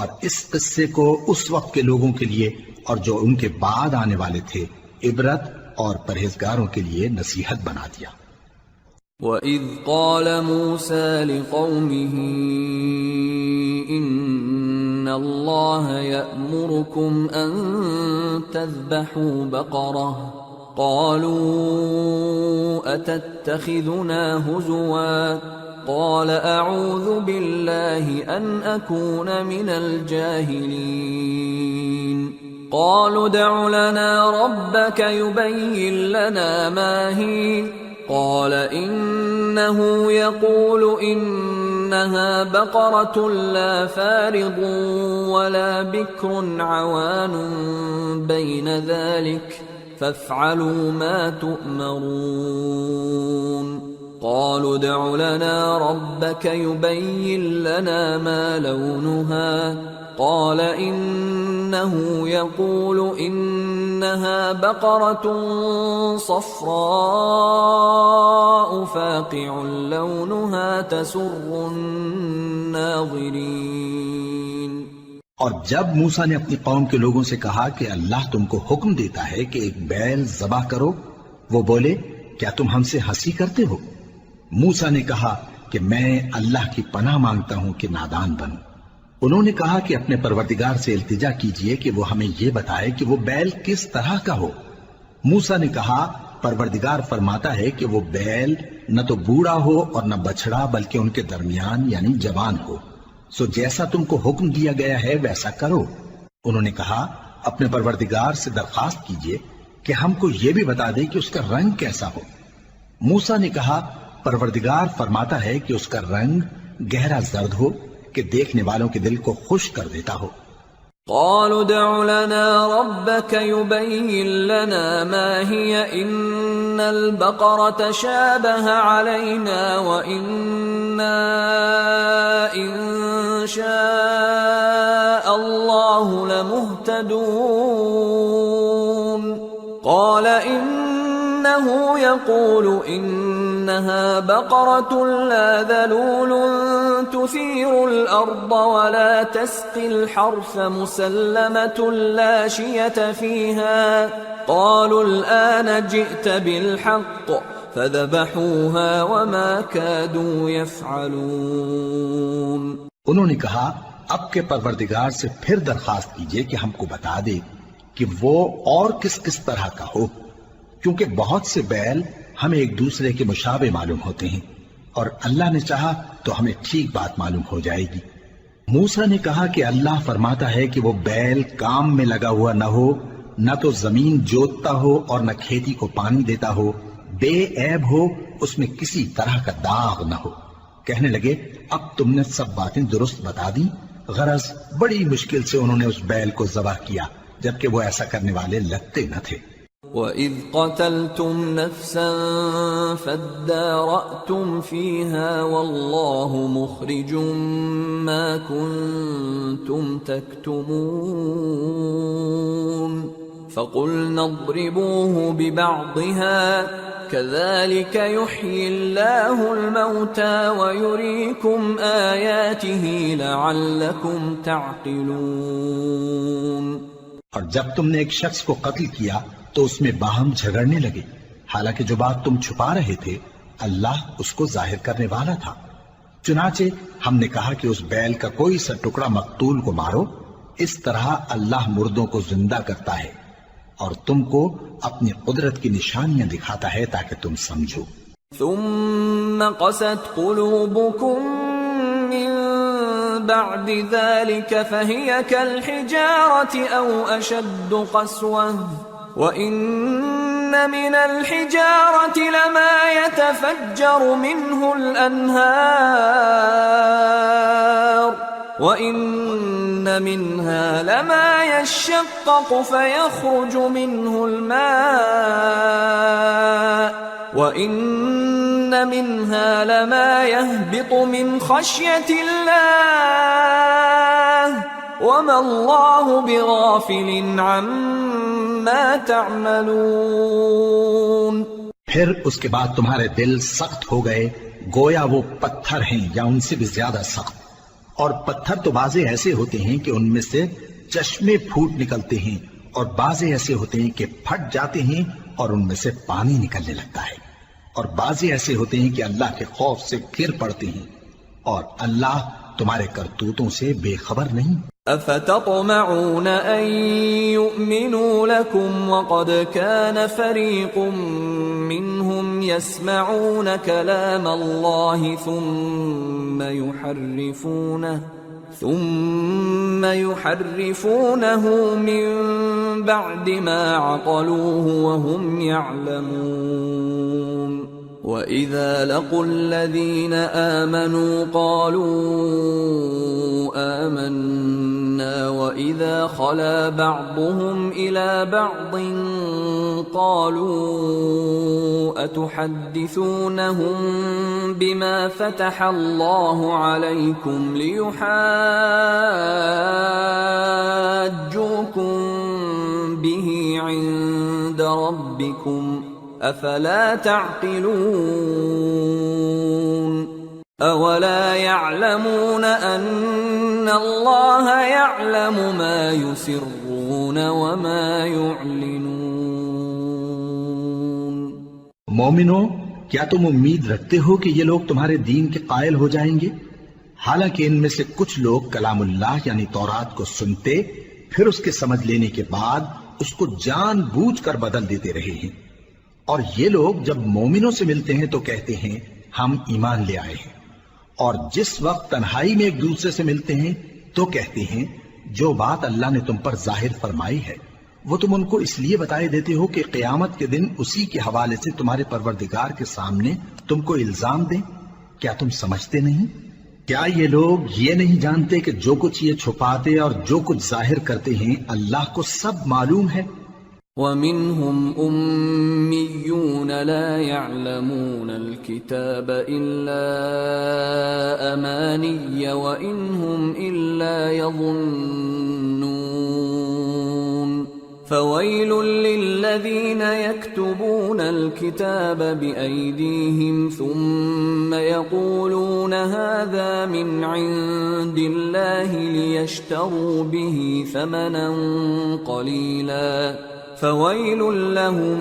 اور اس قصے کو اس وقت کے لوگوں کے لیے اور جو ان کے بعد آنے والے تھے عبرت اور پرہیزگاروں کے لیے نصیحت بنا دیا۔ وَإِذْ قَالَ مُوسَى لِقَوْمِهِ إِنَّ اللَّهَ يَأْمُرُكُمْ أَن تَذْبَحُوا بَقَرَةً قَالُوا أَتَتَّخِذُنَا هُزُوًا قَالَ أَعُوذُ بِاللَّهِ أَنْ أَكُونَ مِنَ الْجَاهِلِينَ قَالُوا ادْعُ لَنَا رَبَّكَ يُبَيِّن لَّنَا مَا هِيَ قال إنه يقول إنها بقرة لا فارض ولا بكر عوان بين ذلك فافعلوا ما تؤمرون قالوا ادع لنا ربك يبين لنا ما لونها قال إنه يقول إنها بقرة صفراء فاقع لونها تسر الناظرين۔ اور جب موسیٰ نے اپنی قوم کے لوگوں سے کہا کہ اللہ تم کو حکم دیتا ہے کہ ایک بیل ذبح کرو، وہ بولے کیا تم ہم سے ہنسی کرتے ہو؟ موسیٰ نے کہا کہ میں اللہ کی پناہ مانگتا ہوں کہ نادان بنوں۔ انہوں نے کہا کہ اپنے پروردگار سے التجا کیجئے کہ وہ ہمیں یہ بتائے کہ وہ بیل کس طرح کا ہو۔ موسیٰ نے کہا پروردگار فرماتا ہے کہ وہ بیل نہ تو بوڑھا ہو اور نہ بچڑا بلکہ ان کے درمیان یعنی جوان ہو، سو جیسا تم کو حکم دیا گیا ہے ویسا کرو۔ انہوں نے کہا اپنے پروردگار سے درخواست کیجئے کہ ہم کو یہ بھی بتا دے کہ اس کا رنگ کیسا ہو۔ موسیٰ نے کہا پروردگار فرماتا ہے کہ اس کا رنگ گہرا زرد ہو کہ دیکھنے والوں کے دل کو خوش کر دیتا ہو۔ قالوا ادع لنا ربك يبين لنا ما هي إن البقرة شابه علينا وإنا إن شاء الله لمهتدون قال إنه يقول إنها بقرة لا ذلول تثير الأرض ولا تسقي الحرث مسلمة لا شية فيها قالوا الآن جئت بالحق فذبحوها وما كادوا يفعلون. انہوں نے کہا اب کے پروردگار سے پھر درخواست کیجئے کہ ہم کو بتا دے کہ وہ اور کس کس طرح کا ہو، کیونکہ بہت سے بیل ہمیں ایک دوسرے کے مشابہ معلوم ہوتے ہیں، اور اللہ نے چاہا تو ہمیں ٹھیک بات معلوم ہو جائے گی. موسیٰ نے کہا کہ اللہ فرماتا ہے کہ وہ بیل کام میں لگا ہوا نہ ہو، نہ تو زمین جوتتا ہو اور نہ کھیتی کو پانی دیتا ہو، بے عیب ہو، اس میں کسی طرح کا داغ نہ ہو. کہنے لگے اب تم نے سب باتیں درست بتا دی. غرض بڑی مشکل سے انہوں نے اس بیل کو ذبح کیا، جبکہ وہ ایسا کرنے والے لگتے نہ تھے. وَإِذْ قَتَلْتُمْ نَفْسًا فَادَّارَأْتُمْ فِيهَا وَاللَّهُ مُخْرِجٌ مَا كُنْتُمْ تَكْتُمُونَ فَقُلْنَا اضْرِبُوهُ بِبَعْضِهَا كَذَلِكَ يُحْيِي اللَّهُ الْمَوْتَى وَيُرِيكُمْ آيَاتِهِ لَعَلَّكُمْ تَعْقِلُونَ. اور جب تم نے ایک شخص کو قتل کیا تو اس میں باہم جھگڑنے لگے، حالانکہ جو بات تم چھپا رہے تھے اللہ اس کو ظاہر کرنے والا تھا. چنانچہ ہم نے کہا کہ اس بیل کا کوئی سا ٹکڑا مقتول کو مارو، اس طرح اللہ مردوں کو زندہ کرتا ہے اور تم کو اپنی قدرت کی نشانیاں دکھاتا ہے تاکہ تم سمجھو. ثم قست قلوبكم من بعد ذلك فهي كالحجارة أو أشد قسوة وإن من الحجارة لما يتفجر منه الأنهار وَإِنَّ مِنْهَا لَمَا يَشَّقَّقُ فَيَخْرُجُ مِنْهُ الْمَاءُ وَإِنَّ مِنْهَا لَمَا يَهْبِطُ مِنْ خَشْيَةِ اللَّهِ وَمَا اللَّهُ بِغَافِلٍ عَمَّا تَعْمَلُونَ. پھر اس کے بعد تمہارے دل سخت ہو گئے گویا وہ پتھر ہیں یا ان سے بھی زیادہ سخت. اور پتھر تو بعضے ایسے ہوتے ہیں کہ ان میں سے چشمے پھوٹ نکلتے ہیں، اور بعضے ایسے ہوتے ہیں کہ پھٹ جاتے ہیں اور ان میں سے پانی نکلنے لگتا ہے، اور بعضے ایسے ہوتے ہیں کہ اللہ کے خوف سے گر پڑتے ہیں، اور اللہ تمہارے کرتوتوں سے بے خبر نہیں. افتطمعون ان يؤمنوا لكم وقد كان فريق منهم يسمعون كلام الله ثم يحرفونه من بعد ما عقلوه وهم يعلمون. وَإِذَا لَقُوا الَّذِينَ آمَنُوا قَالُوا آمَنَّا وَإِذَا خَلَا بَعْضُهُمْ إِلَى بَعْضٍ قَالُوا أَتُحَدِّثُونَهُم بِمَا فَتَحَ اللَّهُ عَلَيْكُمْ لِيُحَاجُّوكُم بِهِ عِندَ رَبِّكُمْ افلا تعقلون. اولا يعلمون ان الله يعلم ما يسرون وما يعلنون. مومنو، کیا تم امید رکھتے ہو کہ یہ لوگ تمہارے دین کے قائل ہو جائیں گے؟ حالانکہ ان میں سے کچھ لوگ کلام اللہ یعنی تورات کو سنتے پھر اس کے سمجھ لینے کے بعد اس کو جان بوجھ کر بدل دیتے رہے ہیں. اور یہ لوگ جب مومنوں سے ملتے ہیں تو کہتے ہیں ہم ایمان لے آئے ہیں، اور جس وقت تنہائی میں ایک دوسرے سے ملتے ہیں تو کہتے ہیں جو بات اللہ نے تم پر ظاہر فرمائی ہے وہ تم ان کو اس لیے بتائے دیتے ہو کہ قیامت کے دن اسی کے حوالے سے تمہارے پروردگار کے سامنے تم کو الزام دیں. کیا تم سمجھتے نہیں؟ کیا یہ لوگ یہ نہیں جانتے کہ جو کچھ یہ چھپاتے اور جو کچھ ظاہر کرتے ہیں اللہ کو سب معلوم ہے؟ وَمِنْهُمْ أُمِّيُّونَ لَا يَعْلَمُونَ الْكِتَابَ إِلَّا أَمَانِيَّ وَإِنْهُمْ إِلَّا يَظُنُّونَ فَوَيْلٌ لِلَّذِينَ الذين يكتبون الكتاب بأيديهم ثم يقولون هذا من عند الله ليشتروا به ثمنا قليلا فويل لهم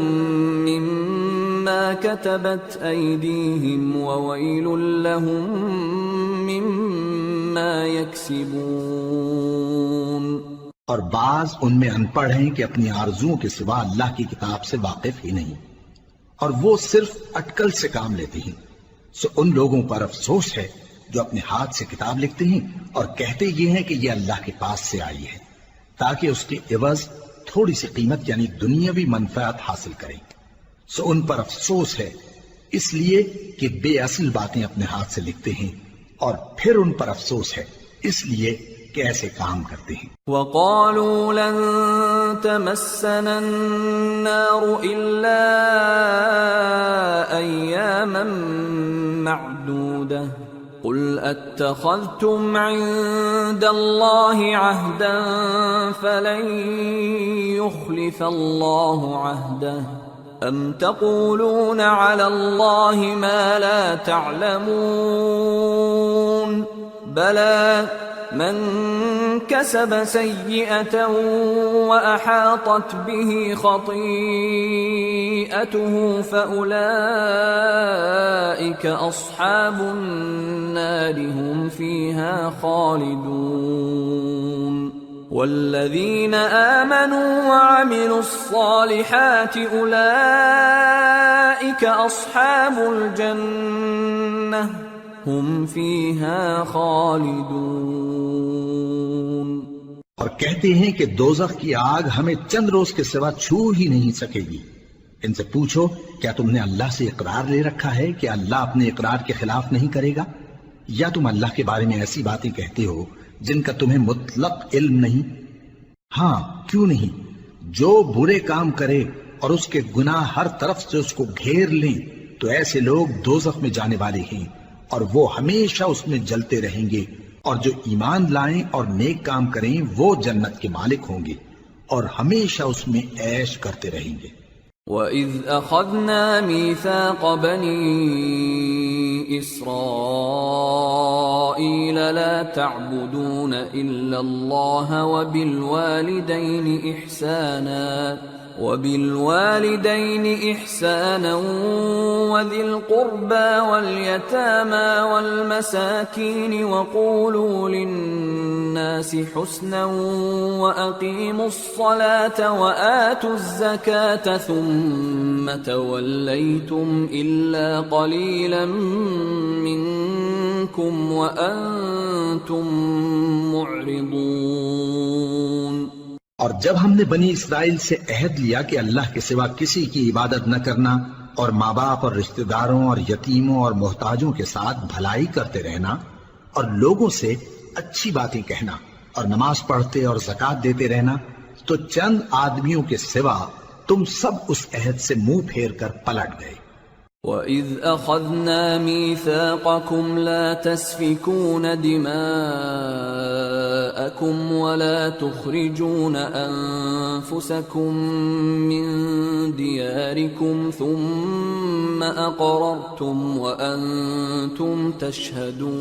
مما كتبت أيديهم وويل لهم مما يكسبون۔ اور بعض ان میں ان پڑھ ہیں کہ اپنی آرزوؤں کے سوا اللہ کی کتاب سے واقف ہی نہیں، اور وہ صرف اٹکل سے کام لیتے ہیں، سو ان لوگوں پر افسوس ہے جو اپنے ہاتھ سے کتاب لکھتے ہیں اور کہتے یہ ہیں کہ یہ اللہ کے پاس سے آئی ہے تاکہ اس کے عوض تھوڑی سی قیمت یعنی دنیاوی منفعت حاصل کریں، سو ان پر افسوس ہے اس لیے کہ بے اصل باتیں اپنے ہاتھ سے لکھتے ہیں، اور پھر ان پر افسوس ہے اس لیے کہ ایسے کام کرتے ہیں۔ وَقَالُوا لَن تَمَسَّنَا النَّارُ إِلَّا أَيَّامًا مَّعْدُودَةً قُلْ أَتَّخَذْتُمْ عِندَ اللَّهِ عَهْدًا فَلَن يُخْلِفَ اللَّهُ عَهْدَهُ أَمْ تَقُولُونَ عَلَى اللَّهِ مَا لَا تَعْلَمُونَ بَلَى من كسب سيئة وأحاطت به خطيئته فأولئك أصحاب النار هم فيها خالدون والذين آمنوا وعملوا الصالحات أولئك أصحاب الجنة ہم فیہا خالدون۔ اور کہتے ہیں کہ دوزخ کی آگ ہمیں چند روز کے سوا چھو ہی نہیں سکے گی۔ ان سے پوچھو کیا تم نے اللہ سے اقرار لے رکھا ہے کہ اللہ اپنے اقرار کے خلاف نہیں کرے گا، یا تم اللہ کے بارے میں ایسی باتیں کہتے ہو جن کا تمہیں مطلق علم نہیں؟ ہاں کیوں نہیں، جو برے کام کرے اور اس کے گناہ ہر طرف سے اس کو گھیر لیں تو ایسے لوگ دوزخ میں جانے والے ہیں، اور وہ ہمیشہ اس میں جلتے رہیں گے، اور جو ایمان لائیں اور نیک کام کریں وہ جنت کے مالک ہوں گے اور ہمیشہ اس میں عیش کرتے رہیں گے۔ وَإِذْ أَخَذْنَا مِيثَاقَ بَنِي إِسْرَائِيلَ لَا تَعْبُدُونَ إِلَّا اللَّهَ وَبِالْوَالِدَيْنِ إِحْسَانًا وَذِي الْقُرْبَى وَالْيَتَامَى وَالْمَسَاكِينِ وَقُولُوا لِلنَّاسِ حُسْنًا وَأَقِيمُوا الصَّلَاةَ وَآتُوا الزَّكَاةَ ثُمَّ تَوَلَّيْتُمْ إِلَّا قَلِيلًا مِّنكُمْ وَأَنتُمْ مُعْرِضُونَ۔ اور جب ہم نے بنی اسرائیل سے عہد لیا کہ اللہ کے سوا کسی کی عبادت نہ کرنا، اور ماں باپ اور رشتہ داروں اور یتیموں اور محتاجوں کے ساتھ بھلائی کرتے رہنا، اور لوگوں سے اچھی باتیں کہنا، اور نماز پڑھتے اور زکوٰۃ دیتے رہنا، تو چند آدمیوں کے سوا تم سب اس عہد سے منہ پھیر کر پلٹ گئے۔ وَإِذْ أَخَذْنَا مِيثَاقَكُمْ لَا تَسْفِكُونَ دِمَاءَكُمْ وَلَا تُخْرِجُونَ أَنفُسَكُمْ مِنْ دِيَارِكُمْ ثُمَّ أَقْرَرْتُمْ وَأَنْتُمْ تَشْهَدُونَ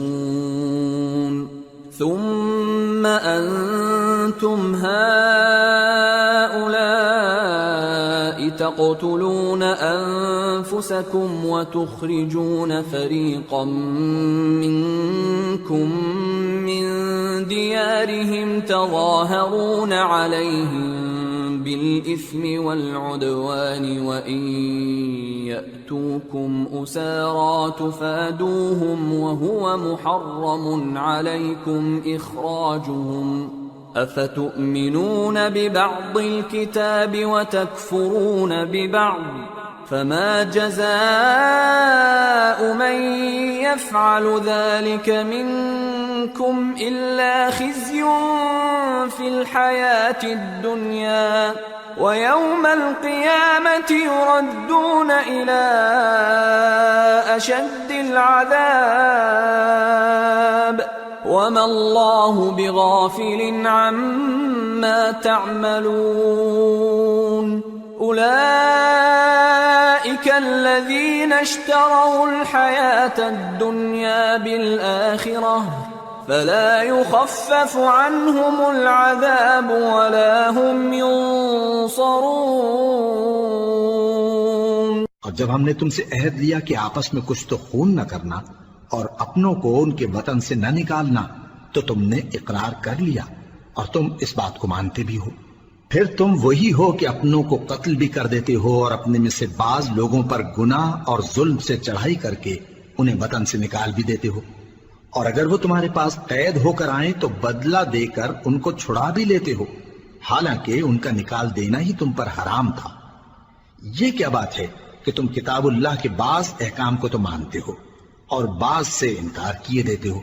ثُمَّ أَنْتُمْ هَؤُلَاءِ تَقْتُلُونَ أَنفُسَكُمْ وَتُخْرِجُونَ فَرِيقًا مِّنكُمْ مِنْ دِيَارِهِمْ تَظَاهَرُونَ عَلَيْهِمْ بِالْإِثْمِ وَالْعُدْوَانِ وَإِنْ يَأْتُوكُمْ أُسَارَى تُفَادُوهُمْ وَهُوَ مُحَرَّمٌ عَلَيْكُمْ إِخْرَاجُهُمْ أَفَتُؤْمِنُونَ بِبَعْضِ الْكِتَابِ وَتَكْفُرُونَ بِبَعْضٍ فَمَا جَزَاءُ مَنْ يَفْعَلُ ذَلِكَ مِنْكُمْ إِلَّا خِزْيٌ فِي الْحَيَاةِ الدُّنْيَا وَيَوْمَ الْقِيَامَةِ يُرَدُّونَ إِلَى أَشَدِّ الْعَذَابِ وَمَا اللَّهُ بِغَافِلٍ عَمَّا تَعْمَلُونَ۔ أولئك الذين اشتروا الحياة الدنيا بالآخرة فلا يخفف عنهم العذاب ولا هم ينصرون۔ اور جب ہم نے تم سے عہد لیا کہ آپس میں کچھ تو خون نہ کرنا اور اپنوں کو ان کے وطن سے نہ نکالنا، تو تم نے اقرار کر لیا اور تم اس بات کو مانتے بھی ہو۔ پھر تم وہی ہو کہ اپنوں کو قتل بھی کر دیتے ہو اور اپنے میں سے بعض لوگوں پر گناہ اور ظلم سے چڑھائی کر کے انہیں وطن سے نکال بھی دیتے ہو، اور اگر وہ تمہارے پاس قید ہو کر آئیں تو بدلہ دے کر ان کو چھڑا بھی لیتے ہو، حالانکہ ان کا نکال دینا ہی تم پر حرام تھا۔ یہ کیا بات ہے کہ تم کتاب اللہ کے بعض احکام کو تو مانتے ہو اور بعض سے انکار کیے دیتے ہو؟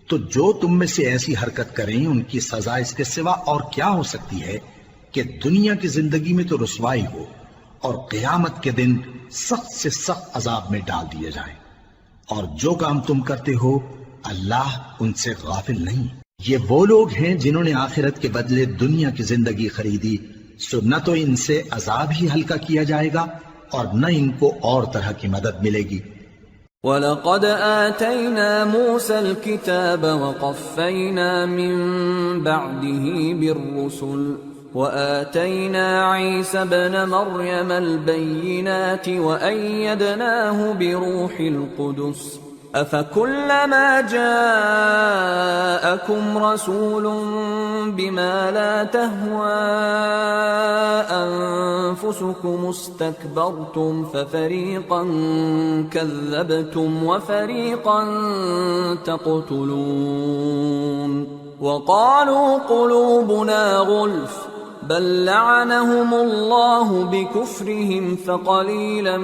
تو جو تم میں سے ایسی حرکت کریں ان کی سزا اس کے سوا اور کیا ہو سکتی ہے کہ دنیا کی زندگی میں تو رسوائی ہو اور قیامت کے دن سخت سے سخت عذاب میں ڈال دیے جائیں۔ اور جو کام تم کرتے ہو اللہ ان سے غافل نہیں۔ یہ وہ لوگ ہیں جنہوں نے آخرت کے بدلے دنیا کی زندگی خریدی، سو نہ تو ان سے عذاب ہی ہلکا کیا جائے گا اور نہ ان کو اور طرح کی مدد ملے گی۔ وَلَقَدْ آتَيْنَا مُوسَى الْكِتَابَ وَقَفَّيْنَا مِن بَعْدِهِ بِالرُّسُلِ وَآتَيْنَا عِيسَى ابْنَ مَرْيَمَ الْبَيِّنَاتِ وَأَيَّدْنَاهُ بِرُوحِ الْقُدُسِ أَفَكُلَّمَا جَاءَكُمْ رَسُولٌ بِمَا لَا تَهْوَى أَنفُسُكُمُ اسْتَكْبَرْتُمْ فَفَرِيقًا كَذَّبْتُمْ وَفَرِيقًا تَقْتُلُونَ وَقَالُوا قُلُوبُنَا غُلْفٌ بَل لَّعَنَهُمُ اللَّهُ بِكُفْرِهِمْ فَقَلِيلًا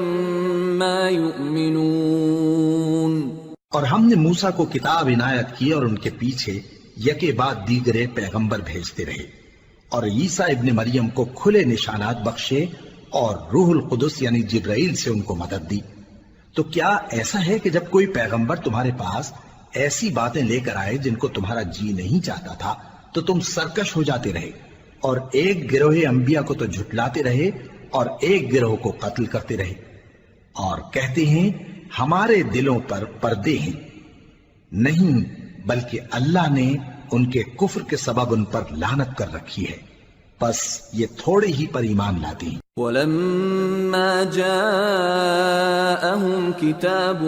مَا يُؤْمِنُونَ۔ اور ہم نے موسیٰ کو کتاب عنایت کی اور ان کے پیچھے یکے بعد دیگرے پیغمبر بھیجتے رہے، اور عیسیٰ ابن مریم کو کھلے نشانات بخشے اور روح القدس یعنی جبرائیل سے ان کو مدد دی۔ تو کیا ایسا ہے کہ جب کوئی پیغمبر تمہارے پاس ایسی باتیں لے کر آئے جن کو تمہارا جی نہیں چاہتا تھا تو تم سرکش ہو جاتے رہے، اور ایک گروہ انبیاء کو تو جھٹلاتے رہے اور ایک گروہ کو قتل کرتے رہے، اور کہتے ہیں ہمارے دلوں پر پردے ہیں؟ نہیں، بلکہ اللہ نے ان کے کفر کے سبب ان پر لعنت کر رکھی ہے، پس یہ تھوڑے ہی پر ایمان لاتے ہیں۔ وَلَمَّا جَاءَهُمْ كِتَابٌ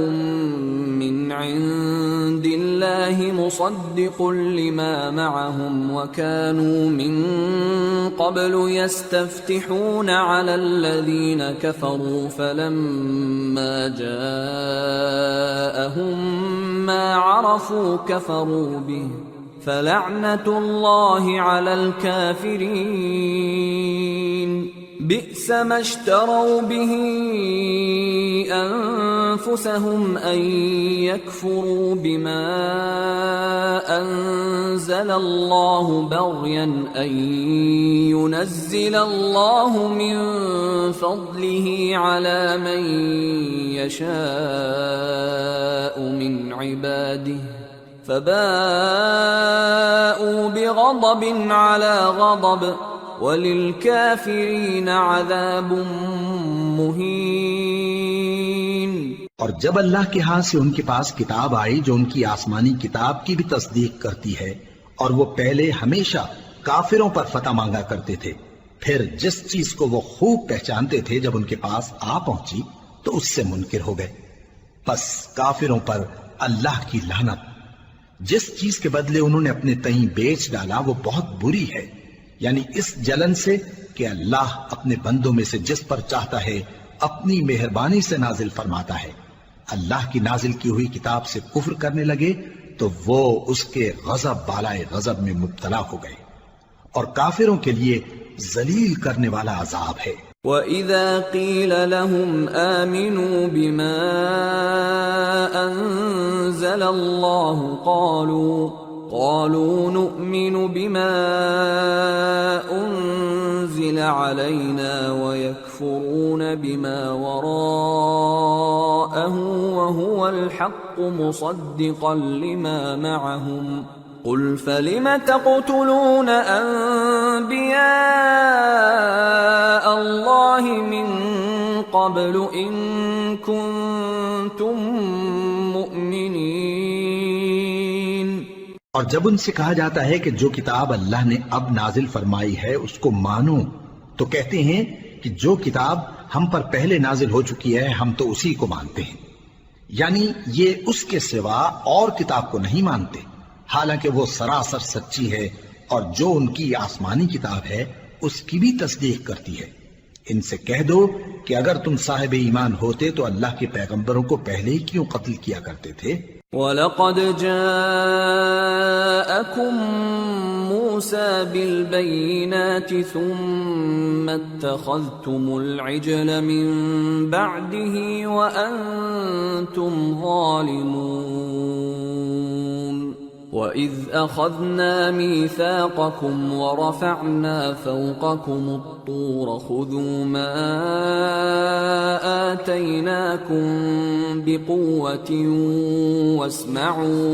مِّنْ عِندِ اللَّهِ مُصَدِّقٌ لِّمَا مَعَهُمْ وَكَانُوا مِن قَبْلُ يَسْتَفْتِحُونَ عَلَى الَّذِينَ كَفَرُوا فَلَمَّا جَاءَهُم مَّا عَرَفُوا كَفَرُوا بِهِ فَلَعْنَةُ اللَّهِ عَلَى الْكَافِرِينَ بئس ما اشتروا به أنفسهم أن يكفروا بما أنزل الله بغيا أن ينزل الله من فضله على من يشاء من عباده فباءوا بغضب على غضب وَلِلْكَافِرِينَ عَذَابٌ مُّهِينٌ۔ اور جب اللہ کے ہاں سے ان کے پاس کتاب آئی جو ان کی آسمانی کتاب کی بھی تصدیق کرتی ہے، اور وہ پہلے ہمیشہ کافروں پر فتح مانگا کرتے تھے، پھر جس چیز کو وہ خوب پہچانتے تھے جب ان کے پاس آ پہنچی تو اس سے منکر ہو گئے، پس کافروں پر اللہ کی لعنت۔ جس چیز کے بدلے انہوں نے اپنے تئیں بیچ ڈالا وہ بہت بری ہے، یعنی اس جلن سے کہ اللہ اپنے بندوں میں سے جس پر چاہتا ہے اپنی مہربانی سے نازل فرماتا ہے۔ اللہ کی نازل کی ہوئی کتاب سے کفر کرنے لگے تو وہ اس کے غضب بالائے غضب میں مبتلا ہو گئے، اور کافروں کے لیے ذلیل کرنے والا عذاب ہے۔ وَإِذَا قِيلَ لَهُمْ آمِنُوا بِمَا أَنزَلَ اللَّهُ قالوا نؤمن بما أنزل علينا ويكفرون بما وراءه وهو الحق مصدقا لما معهم قل فلم تقتلون انبیاء اللہ من قبل ان کنتم مؤمنین. اور جب ان سے کہا جاتا ہے کہ جو کتاب اللہ نے اب نازل فرمائی ہے اس کو مانو، تو کہتے ہیں کہ جو کتاب ہم پر پہلے نازل ہو چکی ہے ہم تو اسی کو مانتے ہیں. یعنی یہ اس کے سوا اور کتاب کو نہیں مانتے، حالانکہ وہ سراسر سچی ہے، اور جو ان کی آسمانی کتاب ہے اس کی بھی تصدیق کرتی ہے. ان سے کہہ دو کہ اگر تم صاحب ایمان ہوتے تو اللہ کے پیغمبروں کو پہلے ہی کیوں قتل کیا کرتے تھے؟ وَلَقَدْ جَاءَكُمْ مُوسَى بِالْبَيِّنَاتِ ثُمَّ اتَّخَذْتُمُ الْعِجْلَ مِنْ بَعْدِهِ وَأَنْتُمْ ظَالِمُونَ. وَإِذْ أَخَذْنَا مِيثَاقَكُمْ وَرَفَعْنَا فَوْقَكُمُ الطُّورَ خُذُوا مَا آتَيْنَاكُمْ بِقُوَّةٍ وَاسْمَعُوا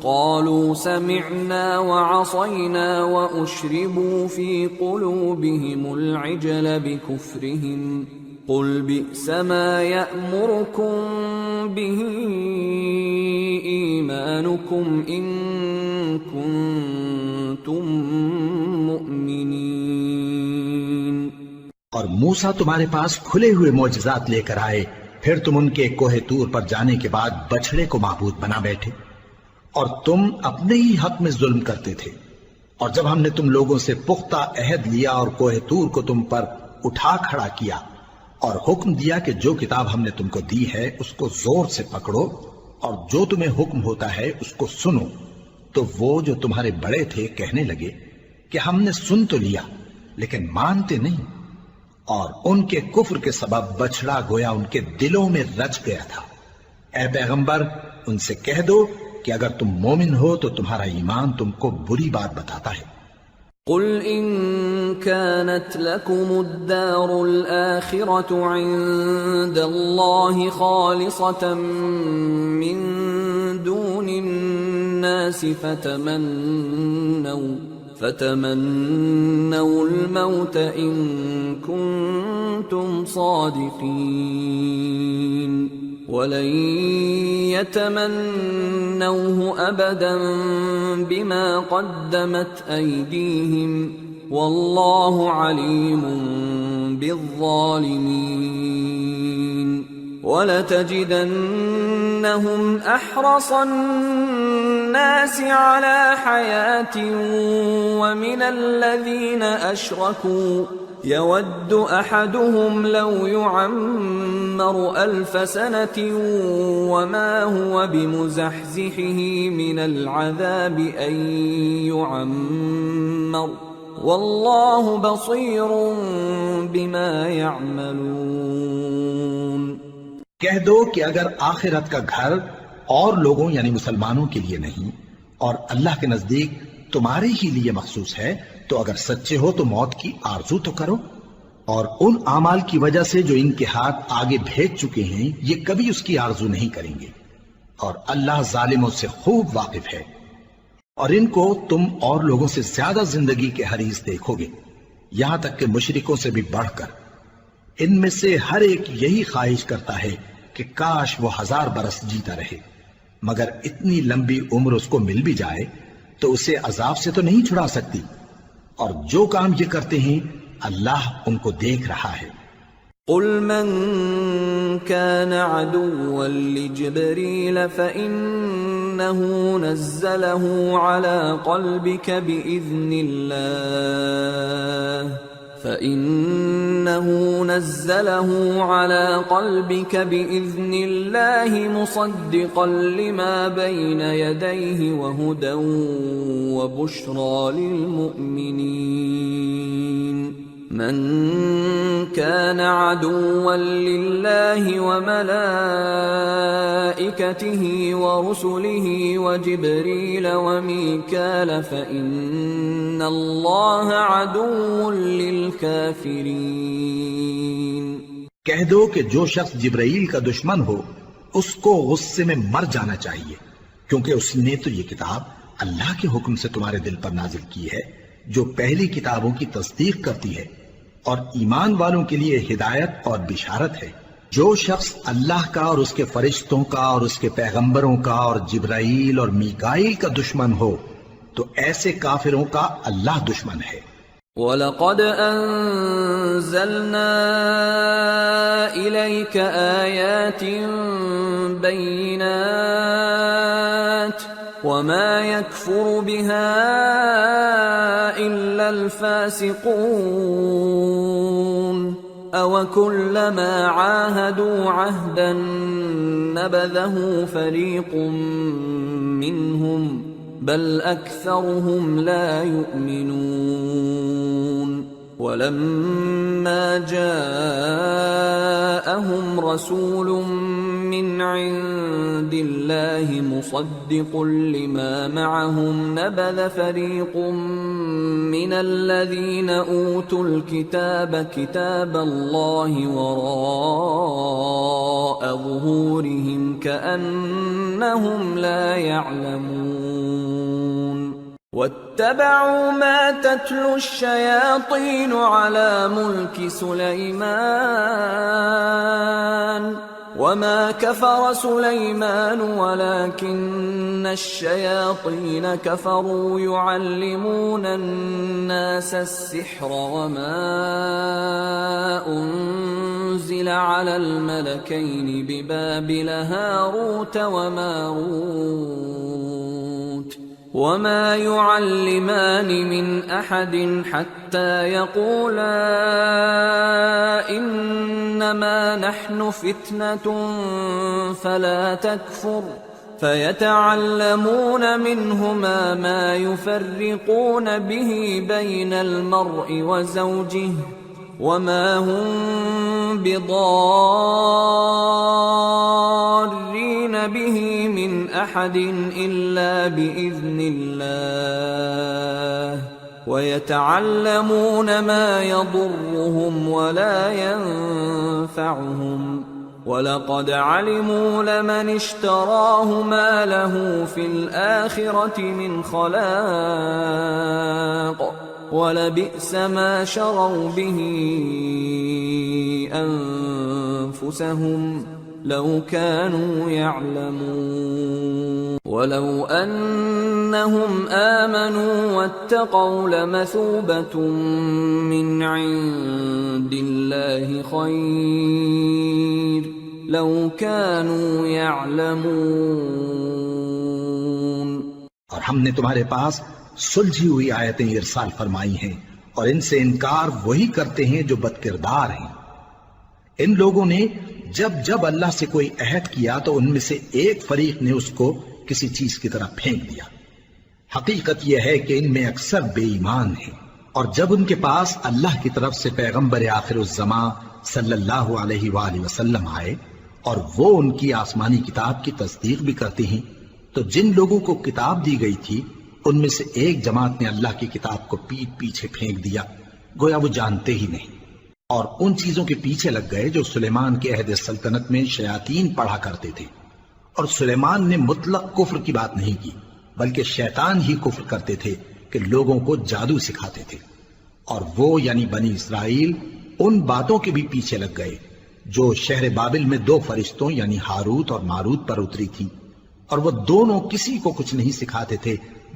قَالُوا سَمِعْنَا وَعَصَيْنَا وَأُشْرِبُوا فِي قُلُوبِهِمُ الْعِجْلَ بِكُفْرِهِمْ قُلْ بِئْسَ مَا يَأْمُرُكُمْ بِهِ إِيمَانُكُمْ إِن كُنتُم مُّؤْمِنِينَ. اور موسیٰ تمہارے پاس کھلے ہوئے معجزات لے کر آئے، پھر تم ان کے کوہ طور پر جانے کے بعد بچھڑے کو معبود بنا بیٹھے، اور تم اپنے ہی حق میں ظلم کرتے تھے. اور جب ہم نے تم لوگوں سے پختہ عہد لیا اور کوہ طور کو تم پر اٹھا کھڑا کیا اور حکم دیا کہ جو کتاب ہم نے تم کو دی ہے اس کو زور سے پکڑو اور جو تمہیں حکم ہوتا ہے اس کو سنو، تو وہ جو تمہارے بڑے تھے کہنے لگے کہ ہم نے سن تو لیا لیکن مانتے نہیں، اور ان کے کفر کے سبب بچڑا گویا ان کے دلوں میں رچ گیا تھا. اے پیغمبر ان سے کہہ دو کہ اگر تم مومن ہو تو تمہارا ایمان تم کو بری بات بتاتا ہے. قل إن كانت لكم الدار الآخرة عند الله خالصة من دون الناس فتمنوا الموت إن كنتم صادقين ولن يتمنوه أبدا بما قدمت أيديهم والله عليم بالظالمين. ولتجدنهم أحرص الناس على حياة ومن الذين أشركوا يود أحدهم لو يعمر 1000 سنة وما هو بمزحزحه من العذاب أن يعمر والله بصير بما يعملون. کہہ دو کہ اگر آخرت کا گھر اور لوگوں یعنی مسلمانوں کے لیے نہیں اور اللہ کے نزدیک تمہارے ہی لیے مخصوص ہے تو اگر سچے ہو تو موت کی آرزو تو کرو، اور ان اعمال کی وجہ سے جو ان کے ہاتھ آگے بھیج چکے ہیں یہ کبھی اس کی آرزو نہیں کریں گے، اور اللہ ظالموں سے خوب واقف ہے. اور ان کو تم اور لوگوں سے زیادہ زندگی کے حریص دیکھو گے، یہاں تک کہ مشرکوں سے بھی بڑھ کر. ان میں سے ہر ایک یہی خواہش کرتا ہے کہ کاش وہ 1000 برس جیتا رہے، مگر اتنی لمبی عمر اس کو مل بھی جائے تو اسے عذاب سے تو نہیں چھڑا سکتی، اور جو کام یہ کرتے ہیں اللہ ان کو دیکھ رہا ہے. قل من كان عدوا لجبريل فإنه نزله على قلبك بإذن الله مصدقا لما بين يديه وهدى وبشرى للمؤمنين. من كان عدوا لله وملائكته ورسله وجبريل وميكال فإن الله عدو للكافرين. کہہ دو کہ جو شخص جبرائیل کا دشمن ہو اس کو غصے میں مر جانا چاہیے، کیونکہ اس نے تو یہ کتاب اللہ کے حکم سے تمہارے دل پر نازل کی ہے جو پہلی کتابوں کی تصدیق کرتی ہے اور ایمان والوں کے لیے ہدایت اور بشارت ہے۔ جو شخص اللہ کا اور اس کے فرشتوں کا اور اس کے پیغمبروں کا اور جبرائیل اور میکائیل کا دشمن ہو تو ایسے کافروں کا اللہ دشمن ہے۔ وَلَقَدْ أَنزَلْنَا إِلَيْكَ آيَاتٍ بَيِّنَاتٍ وَمَا يَكْفُرُ بِهَا إِلَّا الْفَاسِقُونَ أَوَكُلَّمَا عَاهَدُوا عَهْدًا نَبَذَهُ فَرِيقٌ مِّنْهُمْ بل أكثرهم لا يؤمنون ولما جاءهم رسول من عند الله مصدق لما معهم نبذ فريق من الذين أوتوا الكتاب كتاب الله وراء ظهورهم كأنهم لا يعلمون واتبعوا ما تتلو الشياطين على ملك سليمان وما كفر سليمان ولكن الشياطين كفروا يعلمون الناس السحر وما أنزل على الملكين ببابل هاروت وماروت وما يعلمان من أحد حتى يقولا إنما نحن فتنة فلا تكفر فيتعلمون منهما ما يفرقون به بين المرء وزوجه وما هم بضارين به من أحد إلا بإذن الله ويتعلمون ما يضرهم ولا ينفعهم وَلَقَدْ عَلِمُوا لَمَنِ اشْتَرَاهُ مَا لَهُ فِي الْآخِرَةِ مِنْ خَلَاقٍ وَلَبِئْسَ مَا شَرَوْا بِهِ أَنفُسَهُمْ لَوْ كَانُوا يَعْلَمُونَ وَلَوْ أَنَّهُمْ آمَنُوا وَاتَّقَوْا لَمَثُوبَةٌ مِّنْ عِندِ اللَّهِ خَيْرٌ لَوْ كَانُوا يَعْلَمُونَ۔ اور ہم نے تمہارے پاس سلجھی ہوئی آیتیں ارسال فرمائی ہیں اور ان سے انکار وہی کرتے ہیں جو بدکردار ہیں۔ ان لوگوں نے جب اللہ سے کوئی عہد کیا تو ان میں سے ایک فریق نے اس کو کسی چیز کی طرح پھینک دیا۔ حقیقت یہ ہے کہ ان میں اکثر بے ایمان ہیں، اور جب ان کے پاس اللہ کی طرف سے پیغمبر آخر الزمان صلی اللہ علیہ وآلہ وسلم آئے اور وہ ان کی آسمانی کتاب کی تصدیق بھی کرتے ہیں، تو جن لوگوں کو کتاب دی گئی تھی ان میں سے ایک جماعت نے اللہ کی کتاب کو پیٹ پیچھے پھینک دیا، گویا وہ جانتے ہی نہیں، اور ان چیزوں کے پیچھے لگ گئے جو سلیمان کے عہد سلطنت میں شیاطین پڑھا کرتے تھے۔ اور سلیمان نے مطلق کفر کی بات نہیں کی، بلکہ شیطان ہی کفر کرتے تھے کہ لوگوں کو جادو سکھاتے تھے۔ اور وہ یعنی بنی اسرائیل ان باتوں کے بھی پیچھے لگ گئے جو شہر بابل میں دو فرشتوں یعنی ہاروت اور ماروت پر اتری تھی، اور وہ دونوں کسی کو کچھ نہیں سکھاتے تھے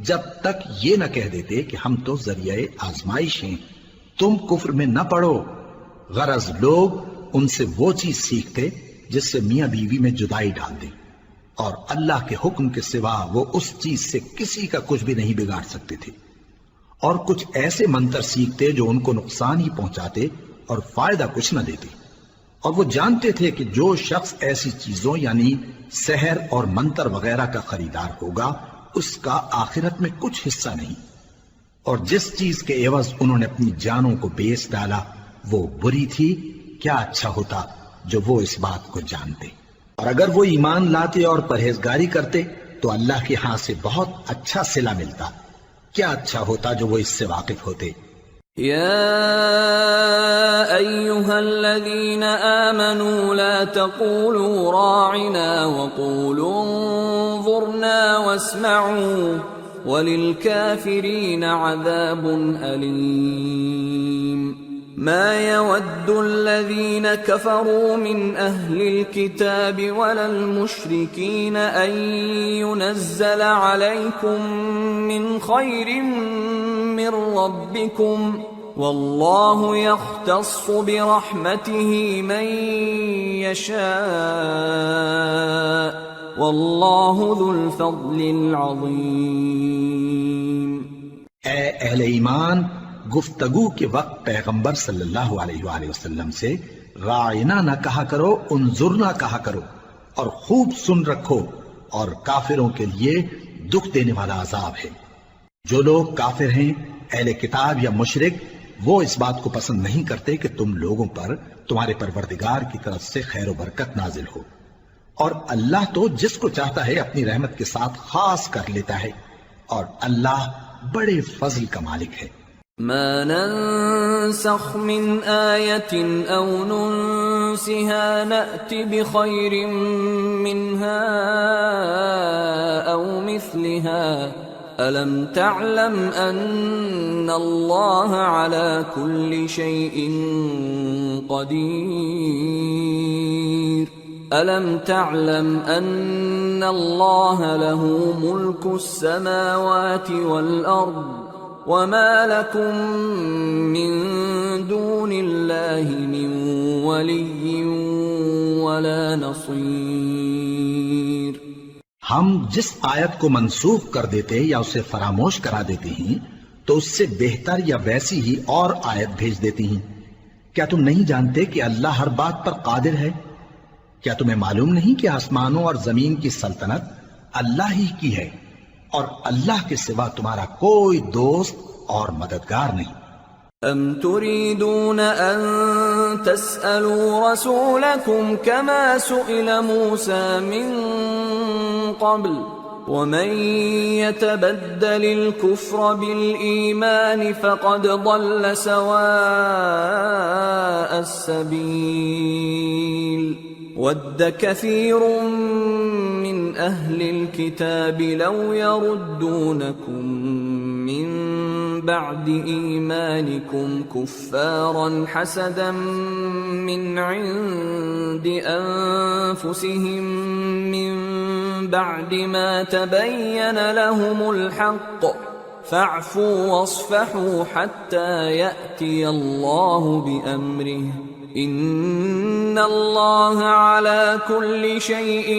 جب تک یہ نہ کہہ دیتے کہ ہم تو ذریعہ آزمائش ہیں، تم کفر میں نہ پڑو۔ غرض لوگ ان سے وہ چیز سیکھتے جس سے میاں بیوی میں جدائی ڈال دیں، اور اللہ کے حکم کے سوا وہ اس چیز سے کسی کا کچھ بھی نہیں بگاڑ سکتے تھے، اور کچھ ایسے منتر سیکھتے جو ان کو نقصان ہی پہنچاتے اور فائدہ کچھ نہ دیتے۔ اور وہ جانتے تھے کہ جو شخص ایسی چیزوں یعنی سحر اور منتر وغیرہ کا خریدار ہوگا اس کا آخرت میں کچھ حصہ نہیں، اور جس چیز کے عوض انہوں نے اپنی جانوں کو بیچ ڈالا وہ بری تھی۔ کیا اچھا ہوتا جو وہ اس بات کو جانتے، اور اگر وہ ایمان لاتے اور پرہیزگاری کرتے تو اللہ کے ہاں سے بہت اچھا صلہ ملتا۔ کیا اچھا ہوتا جو وہ اس سے واقف ہوتے۔ يا أيها الذين آمنوا لا تقولوا راعنا وقولوا انظرنا واسمعوا وَلِلْكَافِرِينَ عَذَابٌ أَلِيمٌ ما يود الذين كفروا من أهل الكتاب ولا المشركين أن ينزل عليكم من خير من ربكم والله يختص برحمته من يشاء والله ذو الفضل العظيم. اے اہل ایمان، گفتگو کے وقت پیغمبر صلی اللہ علیہ وآلہ وسلم سے رائنا نہ کہا کرو، انظرنا کہا کرو، اور خوب سن رکھو، اور کافروں کے لیے دکھ دینے والا عذاب ہے. جو لوگ کافر ہیں، اہل کتاب یا مشرک، وہ اس بات کو پسند نہیں کرتے کہ تم لوگوں پر تمہارے پروردگار کی طرف سے خیر و برکت نازل ہو، اور اللہ تو جس کو چاہتا ہے اپنی رحمت کے ساتھ خاص کر لیتا ہے، اور اللہ بڑے فضل کا مالک ہے. ما ننسخ من آية أو ننسها نأت بخير منها أو مثلها ألم تعلم أن الله على كل شيء قدير ألم تعلم أن الله له ملك السماوات والأرض وما لكم من دون الله من ولي ولا نصير. ہم جس آیت کو منسوخ کر دیتے یا اسے فراموش کرا دیتے ہیں تو اس سے بہتر یا ویسی ہی اور آیت بھیج دیتی ہیں. کیا تم نہیں جانتے کہ اللہ ہر بات پر قادر ہے؟ کیا تمہیں معلوم نہیں کہ آسمانوں اور زمین کی سلطنت اللہ ہی کی ہے، اور اللہ کے سوا تمہارا کوئی دوست اور مددگار نہیں. ام تريدون ان تسألوا رسولكم كما سئل موسى من قبل ومن يتبدل الكفر بالإيمان فقد ضل سواء السبيل. ود كثير من أهل الكتاب لو يردونكم من بعد إيمانكم كفارا حسدا من عند أنفسهم من بعد ما تبين لهم الحق فاعفوا واصفحوا حتى يأتي الله بأمره ان اللہ علی کل شیء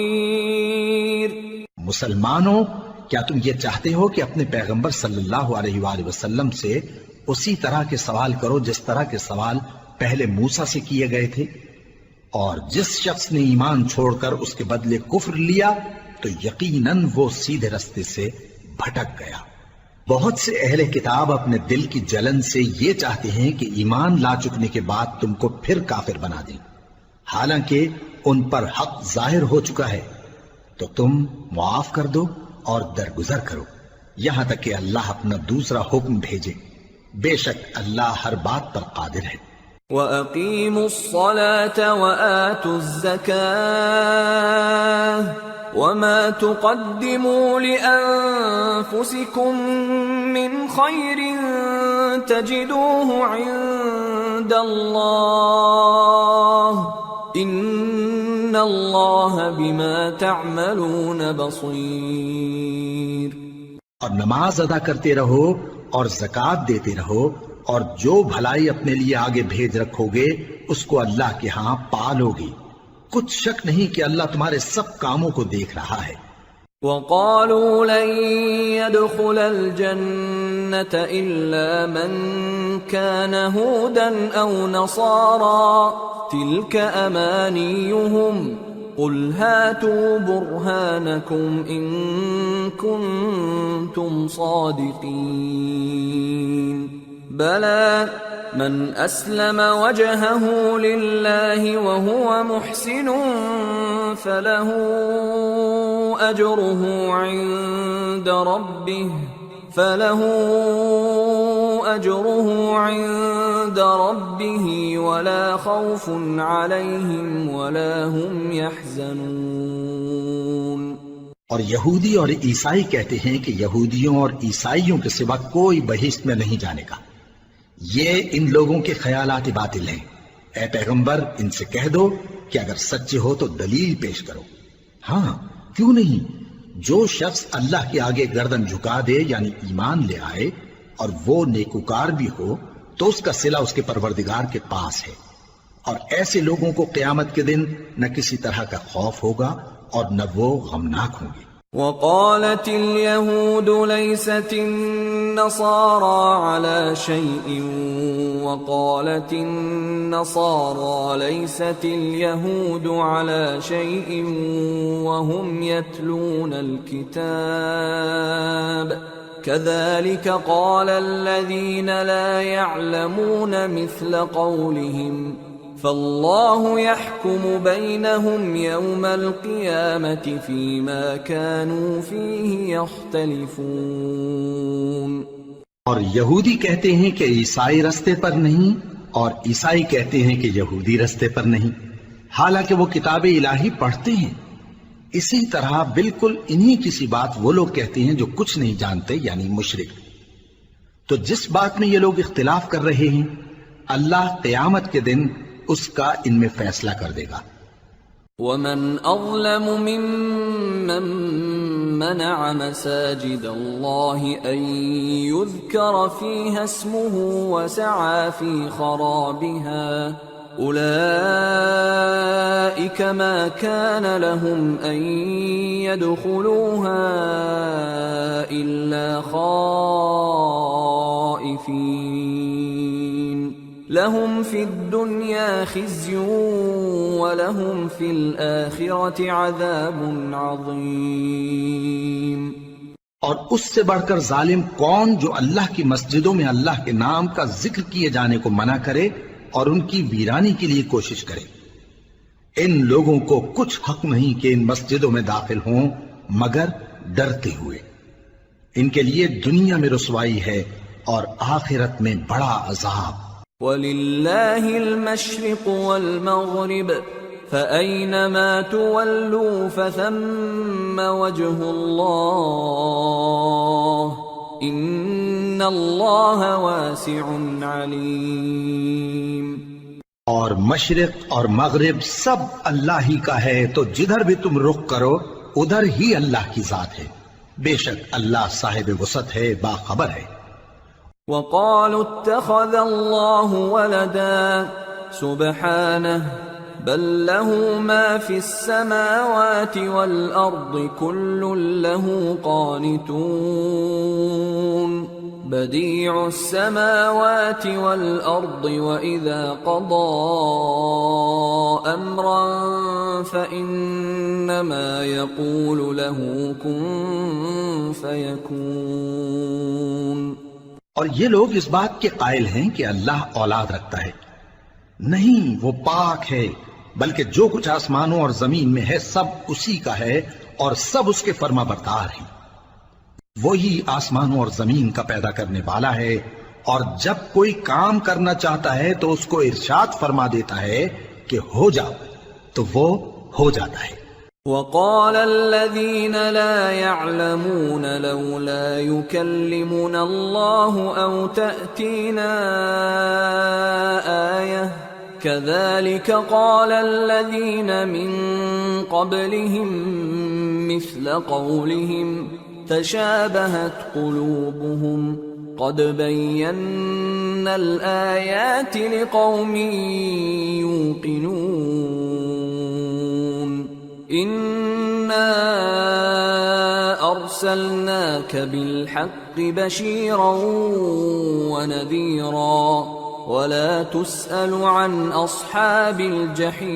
قدیر. مسلمانوں، کیا تم یہ چاہتے ہو کہ اپنے پیغمبر صلی اللہ علیہ وآلہ وسلم سے اسی طرح کے سوال کرو جس طرح کے سوال پہلے موسیٰ سے کیے گئے تھے؟ اور جس شخص نے ایمان چھوڑ کر اس کے بدلے کفر لیا تو یقیناً وہ سیدھے رستے سے بھٹک گیا. بہت سے اہل کتاب اپنے دل کی جلن سے یہ چاہتے ہیں کہ ایمان لا چکنے کے بعد تم کو پھر کافر بنا دیں، حالانکہ ان پر حق ظاہر ہو چکا ہے. تو تم معاف کر دو اور درگزر کرو یہاں تک کہ اللہ اپنا دوسرا حکم بھیجے. بے شک اللہ ہر بات پر قادر ہے. وَأَقِيمُوا الصَّلَاةَ وَآتُوا الزَّكَاةَ وَمَا تُقَدِّمُوا لِأَنفُسِكُم مِّنْ خَيْرٍ تَجِدُوهُ عِندَ اللَّهِ إِنَّ اللَّهَ بِمَا تَعْمَلُونَ بَصِيرٌ. اور نماز ادا کرتے رہو اور زکوٰۃ دیتے رہو، اور جو بھلائی اپنے لیے آگے بھیج رکھو گے اس کو اللہ کے ہاں پالو گے. کچھ شک نہیں کہ اللہ تمہارے سب کاموں کو دیکھ رہا ہے. وَقَالُوا لَن يَدْخُلَ الْجَنَّةَ إِلَّا مَن كَانَ هُودًا أَوْ نَصَارَىٰ تِلْكَ أَمَانِيُّهُمْ قُلْ هَاتُوا بُرْهَانَكُمْ إِن كُنتُمْ صَادِقِينَ. بَلَىٰ من أسلم وجهه لله وهو محسن فله أجره عند ربه ولا خوف عليهم ولا هم يحزنون. اور یہودی اور عیسائی کہتے ہیں کہ یہودیوں اور عیسائیوں کے سوا کوئی بہشت میں نہیں جانے کا۔ یہ ان لوگوں کے خیالات باطل ہیں۔ اے پیغمبر ان سے کہہ دو کہ اگر سچے ہو تو دلیل پیش کرو۔ ہاں کیوں نہیں، جو شخص اللہ کے آگے گردن جھکا دے یعنی ایمان لے آئے اور وہ نیکوکار بھی ہو تو اس کا صلہ اس کے پروردگار کے پاس ہے، اور ایسے لوگوں کو قیامت کے دن نہ کسی طرح کا خوف ہوگا اور نہ وہ غمناک ہوں گے۔ وقالت اليهود ليست النصارى على شيء وقالت النصارى ليست اليهود على شيء وهم يتلون الكتاب كذلك قال الذين لا يعلمون مثل قولهم فالله يحكم بينهم يوم القيامة فيما كانوا فيه يختلفون۔ اور یہودی کہتے ہیں کہ عیسائی رستے پر نہیں، اور عیسائی کہتے ہیں کہ یہودی رستے پر نہیں، حالانکہ وہ کتاب الہی پڑھتے ہیں۔ اسی طرح بالکل انہی کسی بات وہ لوگ کہتے ہیں جو کچھ نہیں جانتے یعنی مشرک۔ تو جس بات میں یہ لوگ اختلاف کر رہے ہیں اللہ قیامت کے دن اس کا ان میں فیصلہ کر دے گا۔ ومن اظلم ممن منع مساجد الله ان يذكر فيها اسمه وسعى في خرابها اولئك ما كان لهم ان يدخلوها الا خائفين لهم في الدنيا خزي ولهم في الآخرة عذاب عظيم۔ اور اس سے بڑھ کر ظالم کون جو اللہ کی مسجدوں میں اللہ کے نام کا ذکر کیے جانے کو منع کرے اور ان کی ویرانی کے لیے کوشش کرے۔ ان لوگوں کو کچھ حق نہیں کہ ان مسجدوں میں داخل ہوں مگر ڈرتے ہوئے۔ ان کے لیے دنیا میں رسوائی ہے اور آخرت میں بڑا عذاب۔ وَلِلَّهِ الْمَشْرِقُ وَالْمَغْرِبُ فَأَيْنَمَا تُوَلُّوا فَثَمَّ وَجْهُ اللَّهِ إِنَّ اللَّهَ وَاسِعٌ عَلِيمٌ۔ اور مشرق اور مغرب سب اللہ ہی کا ہے، تو جدھر بھی تم رخ کرو ادھر ہی اللہ کی ذات ہے، بے شک اللہ صاحب وسعت ہے، باخبر ہے۔ وقالوا اتخذ الله ولدا سبحانه بل له ما في السماوات والأرض كل له قانتون بديع السماوات والأرض وإذا قضى أمرا فإنما يقول له كن فيكون۔ اور یہ لوگ اس بات کے قائل ہیں کہ اللہ اولاد رکھتا ہے، نہیں، وہ پاک ہے، بلکہ جو کچھ آسمانوں اور زمین میں ہے سب اسی کا ہے اور سب اس کے فرما بردار ہیں۔ وہی آسمانوں اور زمین کا پیدا کرنے والا ہے، اور جب کوئی کام کرنا چاہتا ہے تو اس کو ارشاد فرما دیتا ہے کہ ہو جاؤ، تو وہ ہو جاتا ہے۔ وقال الذين لا يعلمون لولا يكلمنا الله أو تأتينا آية كذلك قال الذين من قبلهم مثل قولهم تشابهت قلوبهم قد بينا الآيات لقوم يوقنون إنا أرسلناك بالحق بشيرا ونذيرا ولا تسأل عن أصحاب الجحيم۔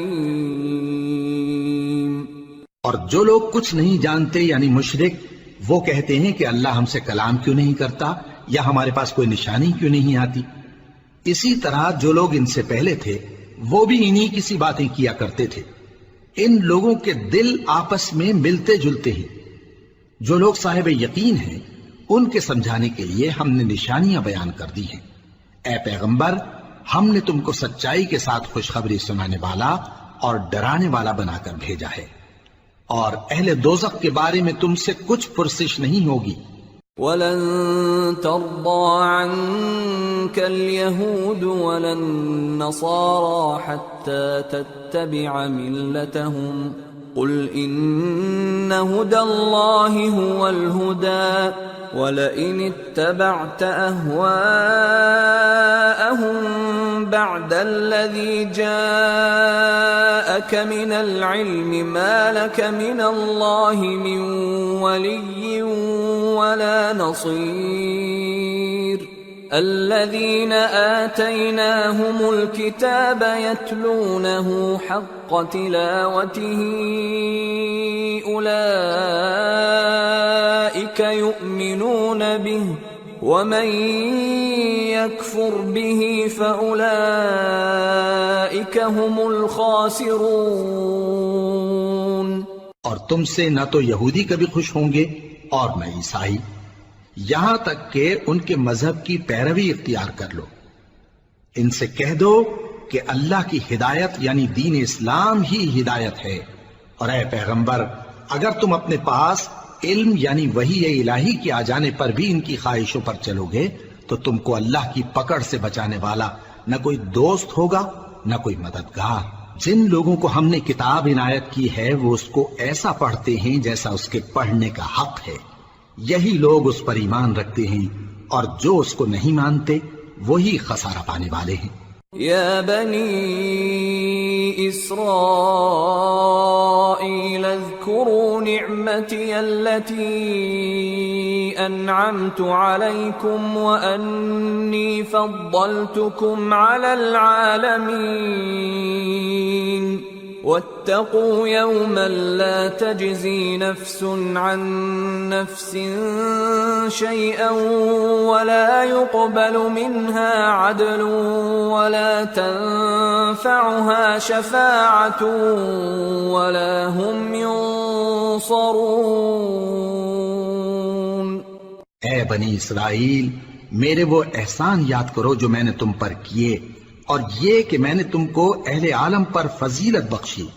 اور جو لوگ کچھ نہیں جانتے یعنی مشرک، وہ کہتے ہیں کہ اللہ ہم سے کلام کیوں نہیں کرتا یا ہمارے پاس کوئی نشانی کیوں نہیں آتی۔ اسی طرح جو لوگ ان سے پہلے تھے وہ بھی انہی کسی باتیں کیا کرتے تھے۔ ان لوگوں کے دل آپس میں ملتے جلتے ہیں۔ جو لوگ صاحب یقین ہیں ان کے سمجھانے کے لیے ہم نے نشانیاں بیان کر دی ہیں۔ اے پیغمبر، ہم نے تم کو سچائی کے ساتھ خوشخبری سنانے والا اور ڈرانے والا بنا کر بھیجا ہے، اور اہل دوزخ کے بارے میں تم سے کچھ پرسش نہیں ہوگی۔ وَلَن تَرْضَىٰ عَنكَ الْيَهُودُ وَلَا النَّصَارَىٰ حَتَّىٰ تَتَّبِعَ مِلَّتَهُمْ قُلْ إِنَّ هُدَى اللَّهِ هُوَ الْهُدَىٰ وَلَئِنِ اتَّبَعْتَ أَهْوَاءَهُم بَعْدَ الَّذِي جَاءَكَ مِنَ الْعِلْمِ مَا لَكَ مِنَ اللَّهِ مِن وَلِيٍّ وَلَا نَصِيرٍ الَّذِينَ آتَيْنَاهُمُ الْكِتَابَ يَتْلُونَهُ حَقَّ تِلَاوَتِهِ أُولَئِكَ يُؤْمِنُونَ بِهِ وَمَن يَكْفُرْ بِهِ فَأُولَئِكَ هُمُ الْخَاسِرُونَ۔ اور تم سے نہ تو یہودی کبھی خوش ہوں گے اور نہ عیسائی، یہاں تک کہ ان کے مذہب کی پیروی اختیار کر لو۔ ان سے کہہ دو کہ اللہ کی ہدایت یعنی دین اسلام ہی ہدایت ہے، اور اے پیغمبر اگر تم اپنے پاس علم یعنی وحی الہی کے آ جانے پر بھی ان کی خواہشوں پر چلو گے تو تم کو اللہ کی پکڑ سے بچانے والا نہ کوئی دوست ہوگا نہ کوئی مددگار۔ جن لوگوں کو ہم نے کتاب عنایت کی ہے وہ اس کو ایسا پڑھتے ہیں جیسا اس کے پڑھنے کا حق ہے، یہی لوگ اس پر ایمان رکھتے ہیں، اور جو اس کو نہیں مانتے وہی خسارہ پانے والے ہیں۔ یا بنی اسرائیل اذکروا نعمتی التي انعمت علیکم وانی فضلتکم علی العالمین واتقوا يوما لا تجزي نفس عن نفس شيئا ولا يقبل منها عدل ولا تنفعها شفاعة ولا هم ينصرون۔ اے بنی اسرائیل، میرے وہ احسان یاد کرو جو میں نے تم پر کیے، اور یہ کہ میں نے تم کو اہل عالم پر فضیلت بخشی،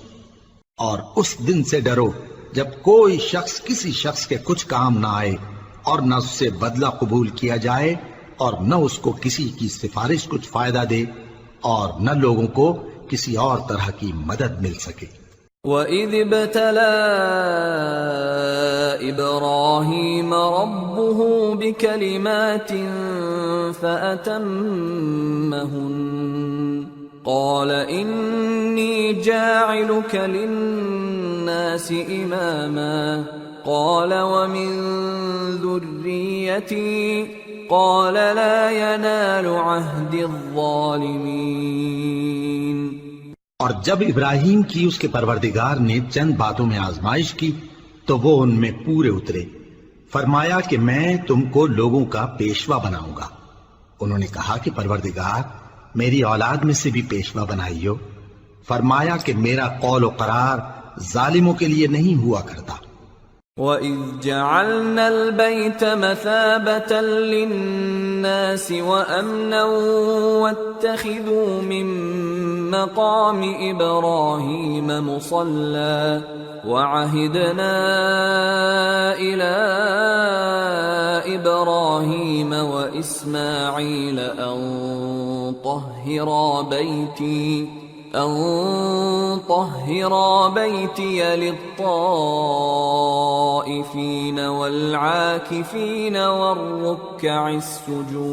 اور اس دن سے ڈرو جب کوئی شخص کسی شخص کے کچھ کام نہ آئے، اور نہ اس سے بدلہ قبول کیا جائے، اور نہ اس کو کسی کی سفارش کچھ فائدہ دے، اور نہ لوگوں کو کسی اور طرح کی مدد مل سکے۔ وَإِذِ ابْتَلَىٰ إِبْرَاهِيمَ رَبُّهُ بِكَلِمَاتٍ فَأَتَمَّهُنَّ قَالَ إِنِّي جَاعِلُكَ لِلنَّاسِ إِمَامًا قَالَ وَمِن ذُرِّيَّتِي قَالَ لَا يَنَالُ عَهْدِ الظَّالِمِينَ۔ اور جب ابراہیم کی اس کے پروردگار نے چند باتوں میں آزمائش کی تو وہ ان میں پورے اترے۔ فرمایا کہ میں تم کو لوگوں کا پیشوا بناؤں گا۔ انہوں نے کہا کہ پروردگار میری اولاد میں سے بھی پیشوا بنائیو۔ فرمایا کہ میرا قول و قرار ظالموں کے لیے نہیں ہوا کرتا۔ وَإِذْ جَعَلْنَا الْبَيْتَ مَثَابَةً لِلنَّاسِ وَأَمْنًا وَاتَّخِذُوا مِن مَّقَامِ إِبْرَاهِيمَ مُصَلًّى وَعَهِدْنَا إِلَىٰ إِبْرَاهِيمَ وَإِسْمَاعِيلَ أَن طَهِّرَا بَيْتِيَ لِلطَّائِفِينَ وَالْعَاكِفِينَ وَالرُّكَّعِ السُّجُودِ۔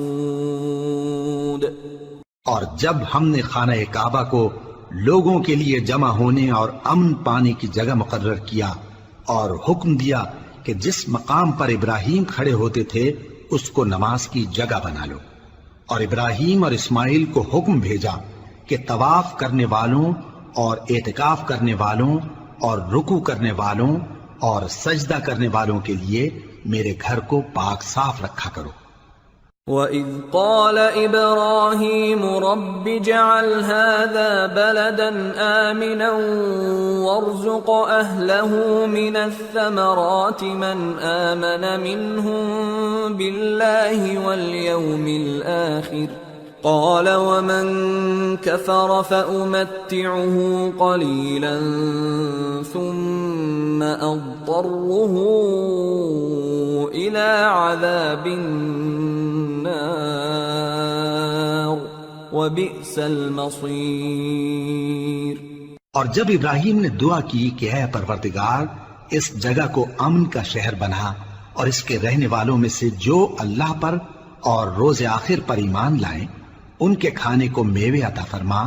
اور جب ہم نے خانہ کعبہ کو لوگوں کے لیے جمع ہونے اور امن پانے کی جگہ مقرر کیا، اور حکم دیا کہ جس مقام پر ابراہیم کھڑے ہوتے تھے اس کو نماز کی جگہ بنا لو، اور ابراہیم اور اسماعیل کو حکم بھیجا کہ طواف کرنے والوں اور اعتکاف کرنے والوں اور رکوع کرنے والوں اور سجدہ کرنے والوں کے لیے میرے گھر کو پاک صاف رکھا کرو۔ وَإِذْ قَالَ إِبْرَاهِيمُ رَبِّ اجْعَلْ هَٰذَا بَلَدًا آمِنًا وَارْزُقْ أَهْلَهُ مِنَ الثَّمَرَاتِ مَنْ آمَنَ مِنْهُم بِاللَّهِ وَالْيَوْمِ الْآخِرِ قال ومن كفر فأمتعه قليلا ثم أضطره إلى عذاب النار وبئس المصير۔ اور جب ابراہیم نے دعا کی کہ اے پروردگار اس جگہ کو امن کا شہر بنا اور اس کے رہنے والوں میں سے جو اللہ پر اور روز آخر پر ایمان لائیں ان کے کھانے کو میوے عطا فرما،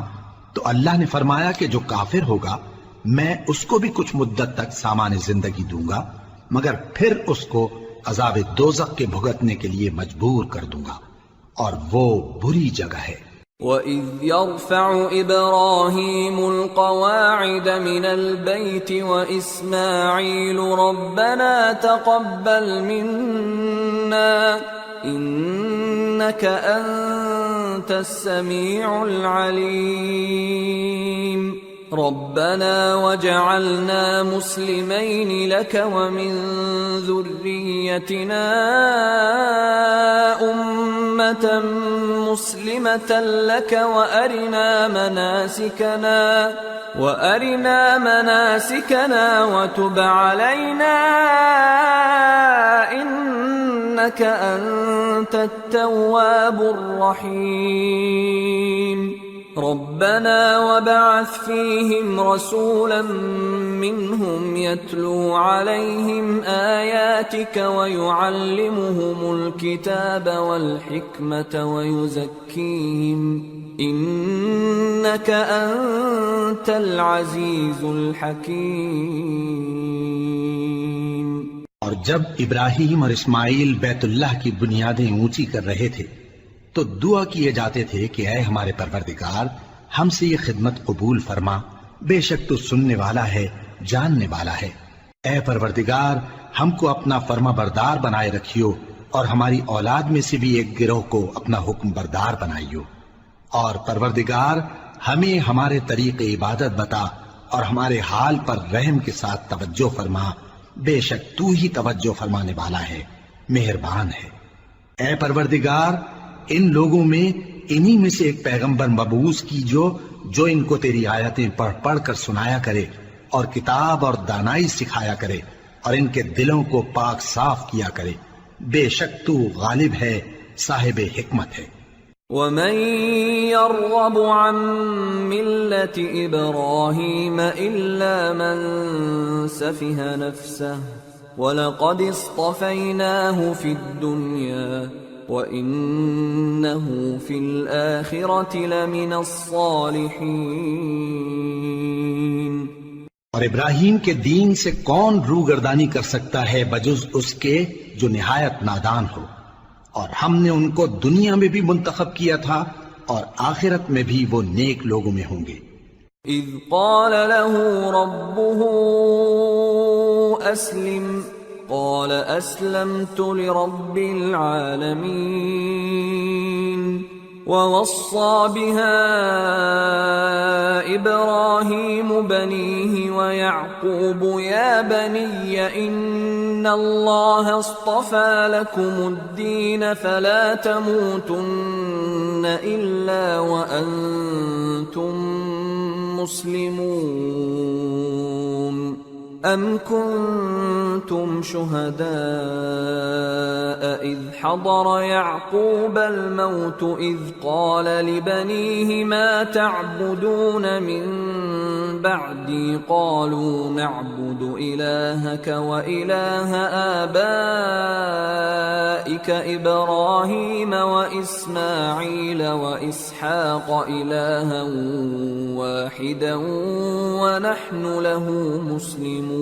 تو اللہ نے فرمایا کہ جو کافر ہوگا میں اس کو بھی کچھ مدت تک سامان زندگی دوں گا، مگر پھر اس کو عذاب دوزخ کے بھگتنے کے لیے مجبور کر دوں گا، اور وہ بری جگہ ہے۔ وَإِذْ يَرْفَعُ إِبْرَاهِيمُ الْقَوَاعِدَ مِنَ الْبَيْتِ وَإِسْمَاعِيلُ رَبَّنَا تَقَبَّلْ مِنَّا إِنَّكَ أَنْتَ السَّمِيعُ الْعَلِيمُ رَبَّنَا وَاجْعَلْنَا مُسْلِمَيْنِ لَكَ وَمِنْ ذُرِّيَّتِنَا أُمَّةً مُسْلِمَةً لَكَ وَأَرِنَا مَنَاسِكَنَا وَتُبْ عَلَيْنَا إِنَّكَ أَنْتَ التَّوَّابُ الرَّحِيمُ رَبَّنَا وَابْعَثْ فِيهِمْ رَسُولًا مِّنْهُمْ يَتْلُو عَلَيْهِمْ آيَاتِكَ وَيُعَلِّمُهُمُ الْكِتَابَ وَالْحِكْمَةَ وَيُزَكِّيهِمْ إِنَّكَ أَنْتَ الْعَزِيزُ الْحَكِيمُ۔ اور جب ابراہیم اور اسماعیل بیت اللہ کی بنیادیں اونچی کر رہے تھے تو دعا کیے جاتے تھے کہ اے ہمارے پروردگار ہم سے یہ خدمت قبول فرما، بے شک تو سننے والا ہے، جاننے والا ہے۔ اے پروردگار ہم کو اپنا فرما بردار بنائے رکھیو، اور ہماری اولاد میں سے بھی ایک گروہ کو اپنا حکم بردار بنائیو، اور پروردگار ہمیں ہمارے طریق عبادت بتا اور ہمارے حال پر رحم کے ساتھ توجہ فرما، بے شک تو ہی توجہ فرمانے والا ہے، مہربان ہے۔ اے پروردگار ان لوگوں میں انہی میں سے ایک پیغمبر مبعوث کی جو ان کو تیری آیتیں پڑھ پڑھ کر سنایا کرے اور کتاب اور دانائی سکھایا کرے اور ان کے دلوں کو پاک صاف کیا کرے، بے شک تو غالب ہے، صاحب حکمت ہے۔ وَمَن يَرْغَبُ عَن مِّلَّةِ إِبْرَاهِيمَ إِلَّا مَن سَفِهَ نَفْسَهُ وَلَقَدِ اصْطَفَيْنَاهُ فِي الدُّنْيَا وَإِنَّهُ فِي الْآخِرَةِ لَمِنَ الصَّالِحِينَ۔ اور ابراہیم کے دین سے کون روگردانی کر سکتا ہے بجز اس کے جو نہایت نادان ہو، اور ہم نے ان کو دنیا میں بھی منتخب کیا تھا اور آخرت میں بھی وہ نیک لوگوں میں ہوں گے۔ اذ قال له ربه اسلم قال اسلمت لرب العالمين ووصى بها ابراهيم بنيه ويعقوب يا بني ان الله اصطفى لكم الدين فلا تموتن الا وانتم مسلمون ام كنتم شهداء اذ حضر يعقوب الموت اذ قال لبنيه ما تعبدون من بعدي قالوا نعبد الهك واله آبائك ابراهيم واسماعيل واسحاق الها واحدا ونحن له مسلمون۔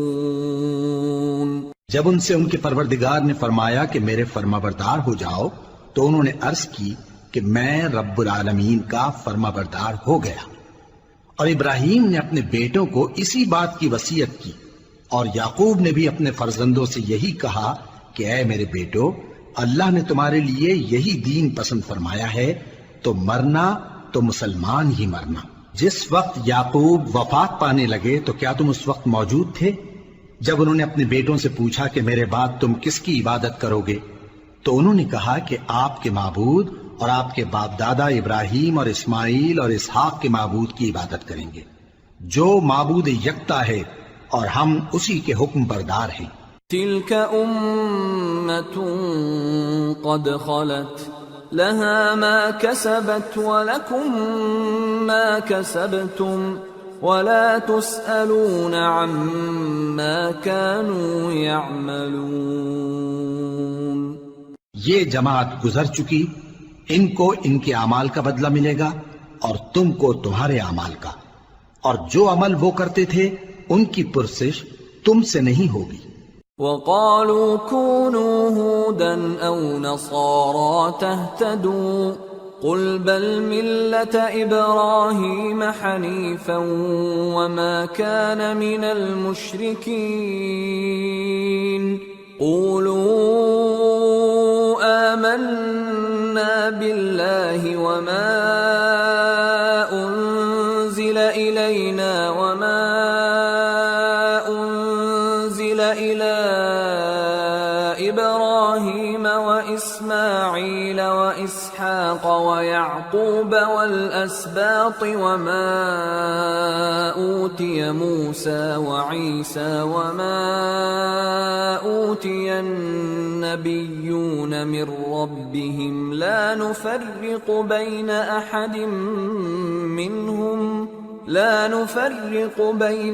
جب ان سے ان کے پروردگار نے فرمایا کہ میرے فرما بردار ہو جاؤ تو انہوں نے عرض کی کہ میں رب العالمین کا فرما بردار ہو گیا، اور ابراہیم نے اپنے بیٹوں کو اسی بات کی وصیت کی، اور یعقوب نے بھی اپنے فرزندوں سے یہی کہا کہ اے میرے بیٹو، اللہ نے تمہارے لیے یہی دین پسند فرمایا ہے، تو مرنا تو مسلمان ہی مرنا۔ جس وقت یعقوب وفات پانے لگے تو کیا تم اس وقت موجود تھے جب انہوں نے اپنے بیٹوں سے پوچھا کہ میرے بعد تم کس کی عبادت کرو گے؟ تو انہوں نے کہا کہ آپ کے معبود اور آپ کے باپ دادا ابراہیم اور اسماعیل اور اسحاق کے معبود کی عبادت کریں گے جو معبود یکتا ہے اور ہم اسی کے حکم بردار ہیں۔ تلك أمة قد خلت لها ما كسبت ولكم ما كسبتم ولا تسألون عما كانوا يعملون۔ یہ جماعت گزر چکی، ان کو ان کے اعمال کا بدلہ ملے گا اور تم کو تمہارے اعمال کا، اور جو عمل وہ کرتے تھے ان کی پرسش تم سے نہیں ہوگی۔ وقالوا كونوا هودا أو نصارى تهتدوا قل بل ملة إبراهيم حنيفا وما كان من المشركين قولوا آمنا بالله وما أنزل إلينا وما أنزل إلى إبراهيم وإسماعيل وإسحاق ويعقوب والأسباط وما أوتي موسى وعيسى وما أوتي النبيون من ربهم لا نفرق بين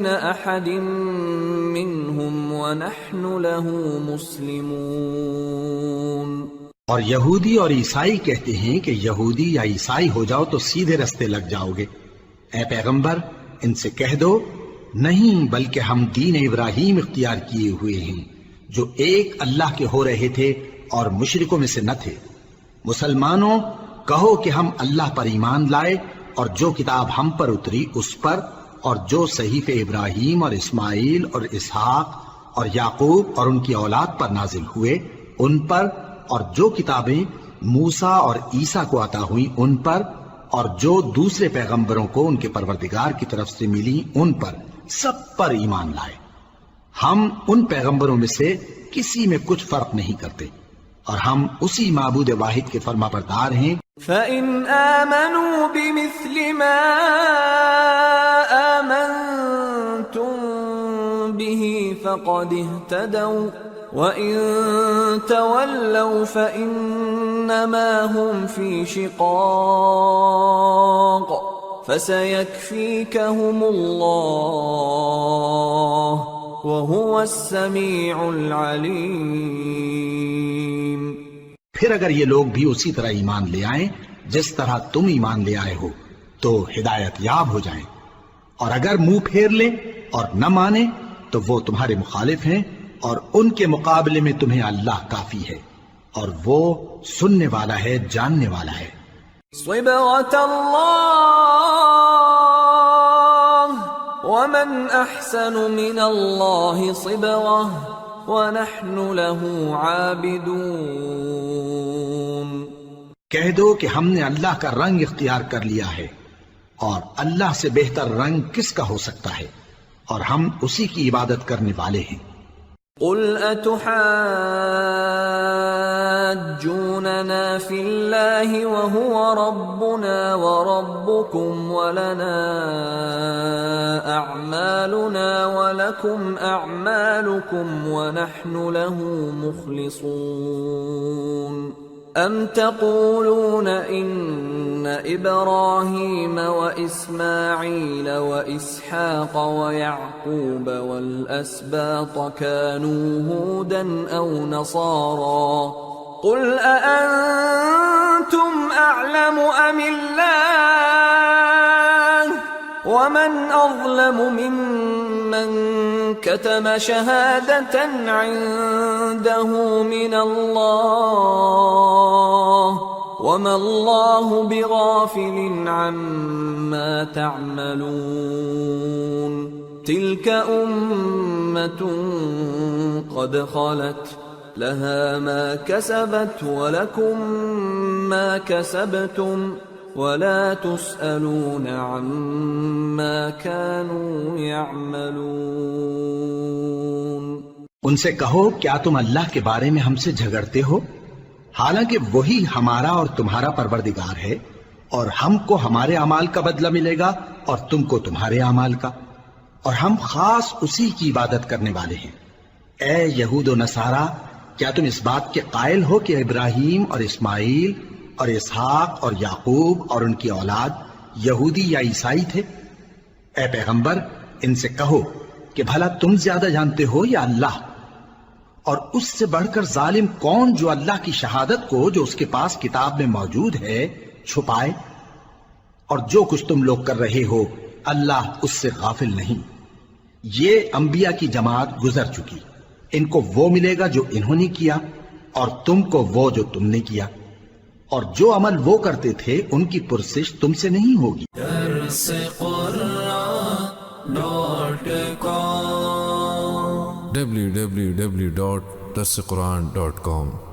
أحد منهم ونحن له مسلمون۔ اور یہودی اور عیسائی کہتے ہیں کہ یہودی یا عیسائی ہو جاؤ تو سیدھے رستے لگ جاؤ گے۔ اے پیغمبر ان سے کہہ دو نہیں، بلکہ ہم دین ابراہیم اختیار کیے ہوئے ہیں جو ایک اللہ کے ہو رہے تھے اور مشرکوں میں سے نہ تھے۔ مسلمانوں کہو کہ ہم اللہ پر ایمان لائے اور جو کتاب ہم پر اتری اس پر، اور جو صحیفے ابراہیم اور اسماعیل اور اسحاق اور یعقوب اور ان کی اولاد پر نازل ہوئے ان پر، اور جو کتابیں موسیٰ اور عیسیٰ کو عطا ہوئیں ان پر، اور جو دوسرے پیغمبروں کو ان کے پروردگار کی طرف سے ملی ان پر، سب پر ایمان لائے۔ ہم ان پیغمبروں میں سے کسی میں کچھ فرق نہیں کرتے، اور ہم اسی معبود واحد کے فرما بردار ہیں۔ فَإِنْ آمَنُوا بِمِثْلِ مَا آمَنْتُمْ بِهِ فَقَدِ اهْتَدَوْا وَإِنْ تَوَلَّوْا فَإِنَّمَا هُمْ فِي شِقَاقٍ فَسَيَكْفِيكَهُمُ اللَّهُ وَهُوَ السَّمِيعُ الْعَلِيمُ۔ پھر اگر یہ لوگ بھی اسی طرح ایمان لے آئیں جس طرح تم ایمان لے آئے ہو تو ہدایت یاب ہو جائیں، اور اگر منہ پھیر لیں اور نہ مانیں تو وہ تمہارے مخالف ہیں، اور ان کے مقابلے میں تمہیں اللہ کافی ہے، اور وہ سننے والا ہے، جاننے والا ہے۔ صبغة الله ومن أحسن من الله صبغة وَنَحْنُ لَهُ عَابِدُونَ۔ کہہ دو کہ ہم نے اللہ کا رنگ اختیار کر لیا ہے، اور اللہ سے بہتر رنگ کس کا ہو سکتا ہے، اور ہم اسی کی عبادت کرنے والے ہیں۔ قُلْ أَتُحَاجُّونَنَا فِي اللَّهِ وَهُوَ رَبُّنَا وَرَبُّكُمْ وَلَنَا أَعْمَالُنَا وَلَكُمْ أَعْمَالُكُمْ وَنَحْنُ لَهُ مُخْلِصُونَ۔ أَمْ تَقُولُونَ إِنَّ إِبْرَاهِيمَ وَإِسْمَاعِيلَ وَإِسْحَاقَ وَيَعْقُوبَ وَالْأَسْبَاطَ كَانُوا هُودًا أَوْ نَصَارَى قُلْ أَأَنْتُمْ أَعْلَمُ أَمِ اللَّهُ وَمَنْ أَظْلَمُ مِمَّنْ كَتَمَ شَهَادَةً عِنْدَهُ مِنَ اللَّهِ وَمَا اللَّهُ بِغَافِلٍ عَمَّا تَعْمَلُونَ۔ تِلْكَ أُمَّةٌ قَدْ خَلَتْ لَهَا مَا كَسَبَتْ وَلَكُمْ مَا كَسَبْتُمْ وَلَا تُسْأَلُونَ عَمَّا كَانُوا يَعْمَلُونَ۔ ان سے کہو کیا تم اللہ کے بارے میں ہم سے جھگڑتے ہو؟ حالانکہ وہی ہمارا اور تمہارا پروردگار ہے، اور ہم کو ہمارے اعمال کا بدلہ ملے گا اور تم کو تمہارے اعمال کا، اور ہم خاص اسی کی عبادت کرنے والے ہیں۔ اے یہود و نصارا، کیا تم اس بات کے قائل ہو کہ ابراہیم اور اسماعیل اور اسحاق اور یعقوب اور ان کی اولاد یہودی یا عیسائی تھے؟ اے پیغمبر، ان سے کہو کہ بھلا تم زیادہ جانتے ہو یا اللہ؟ اور اس سے بڑھ کر ظالم کون جو اللہ کی شہادت کو جو اس کے پاس کتاب میں موجود ہے چھپائے؟ اور جو کچھ تم لوگ کر رہے ہو اللہ اس سے غافل نہیں۔ یہ انبیاء کی جماعت گزر چکی، ان کو وہ ملے گا جو انہوں نے کیا، اور تم کو وہ جو تم نے کیا، اور جو عمل وہ کرتے تھے ان کی پرسش تم سے نہیں ہوگی۔ www.darsequran.com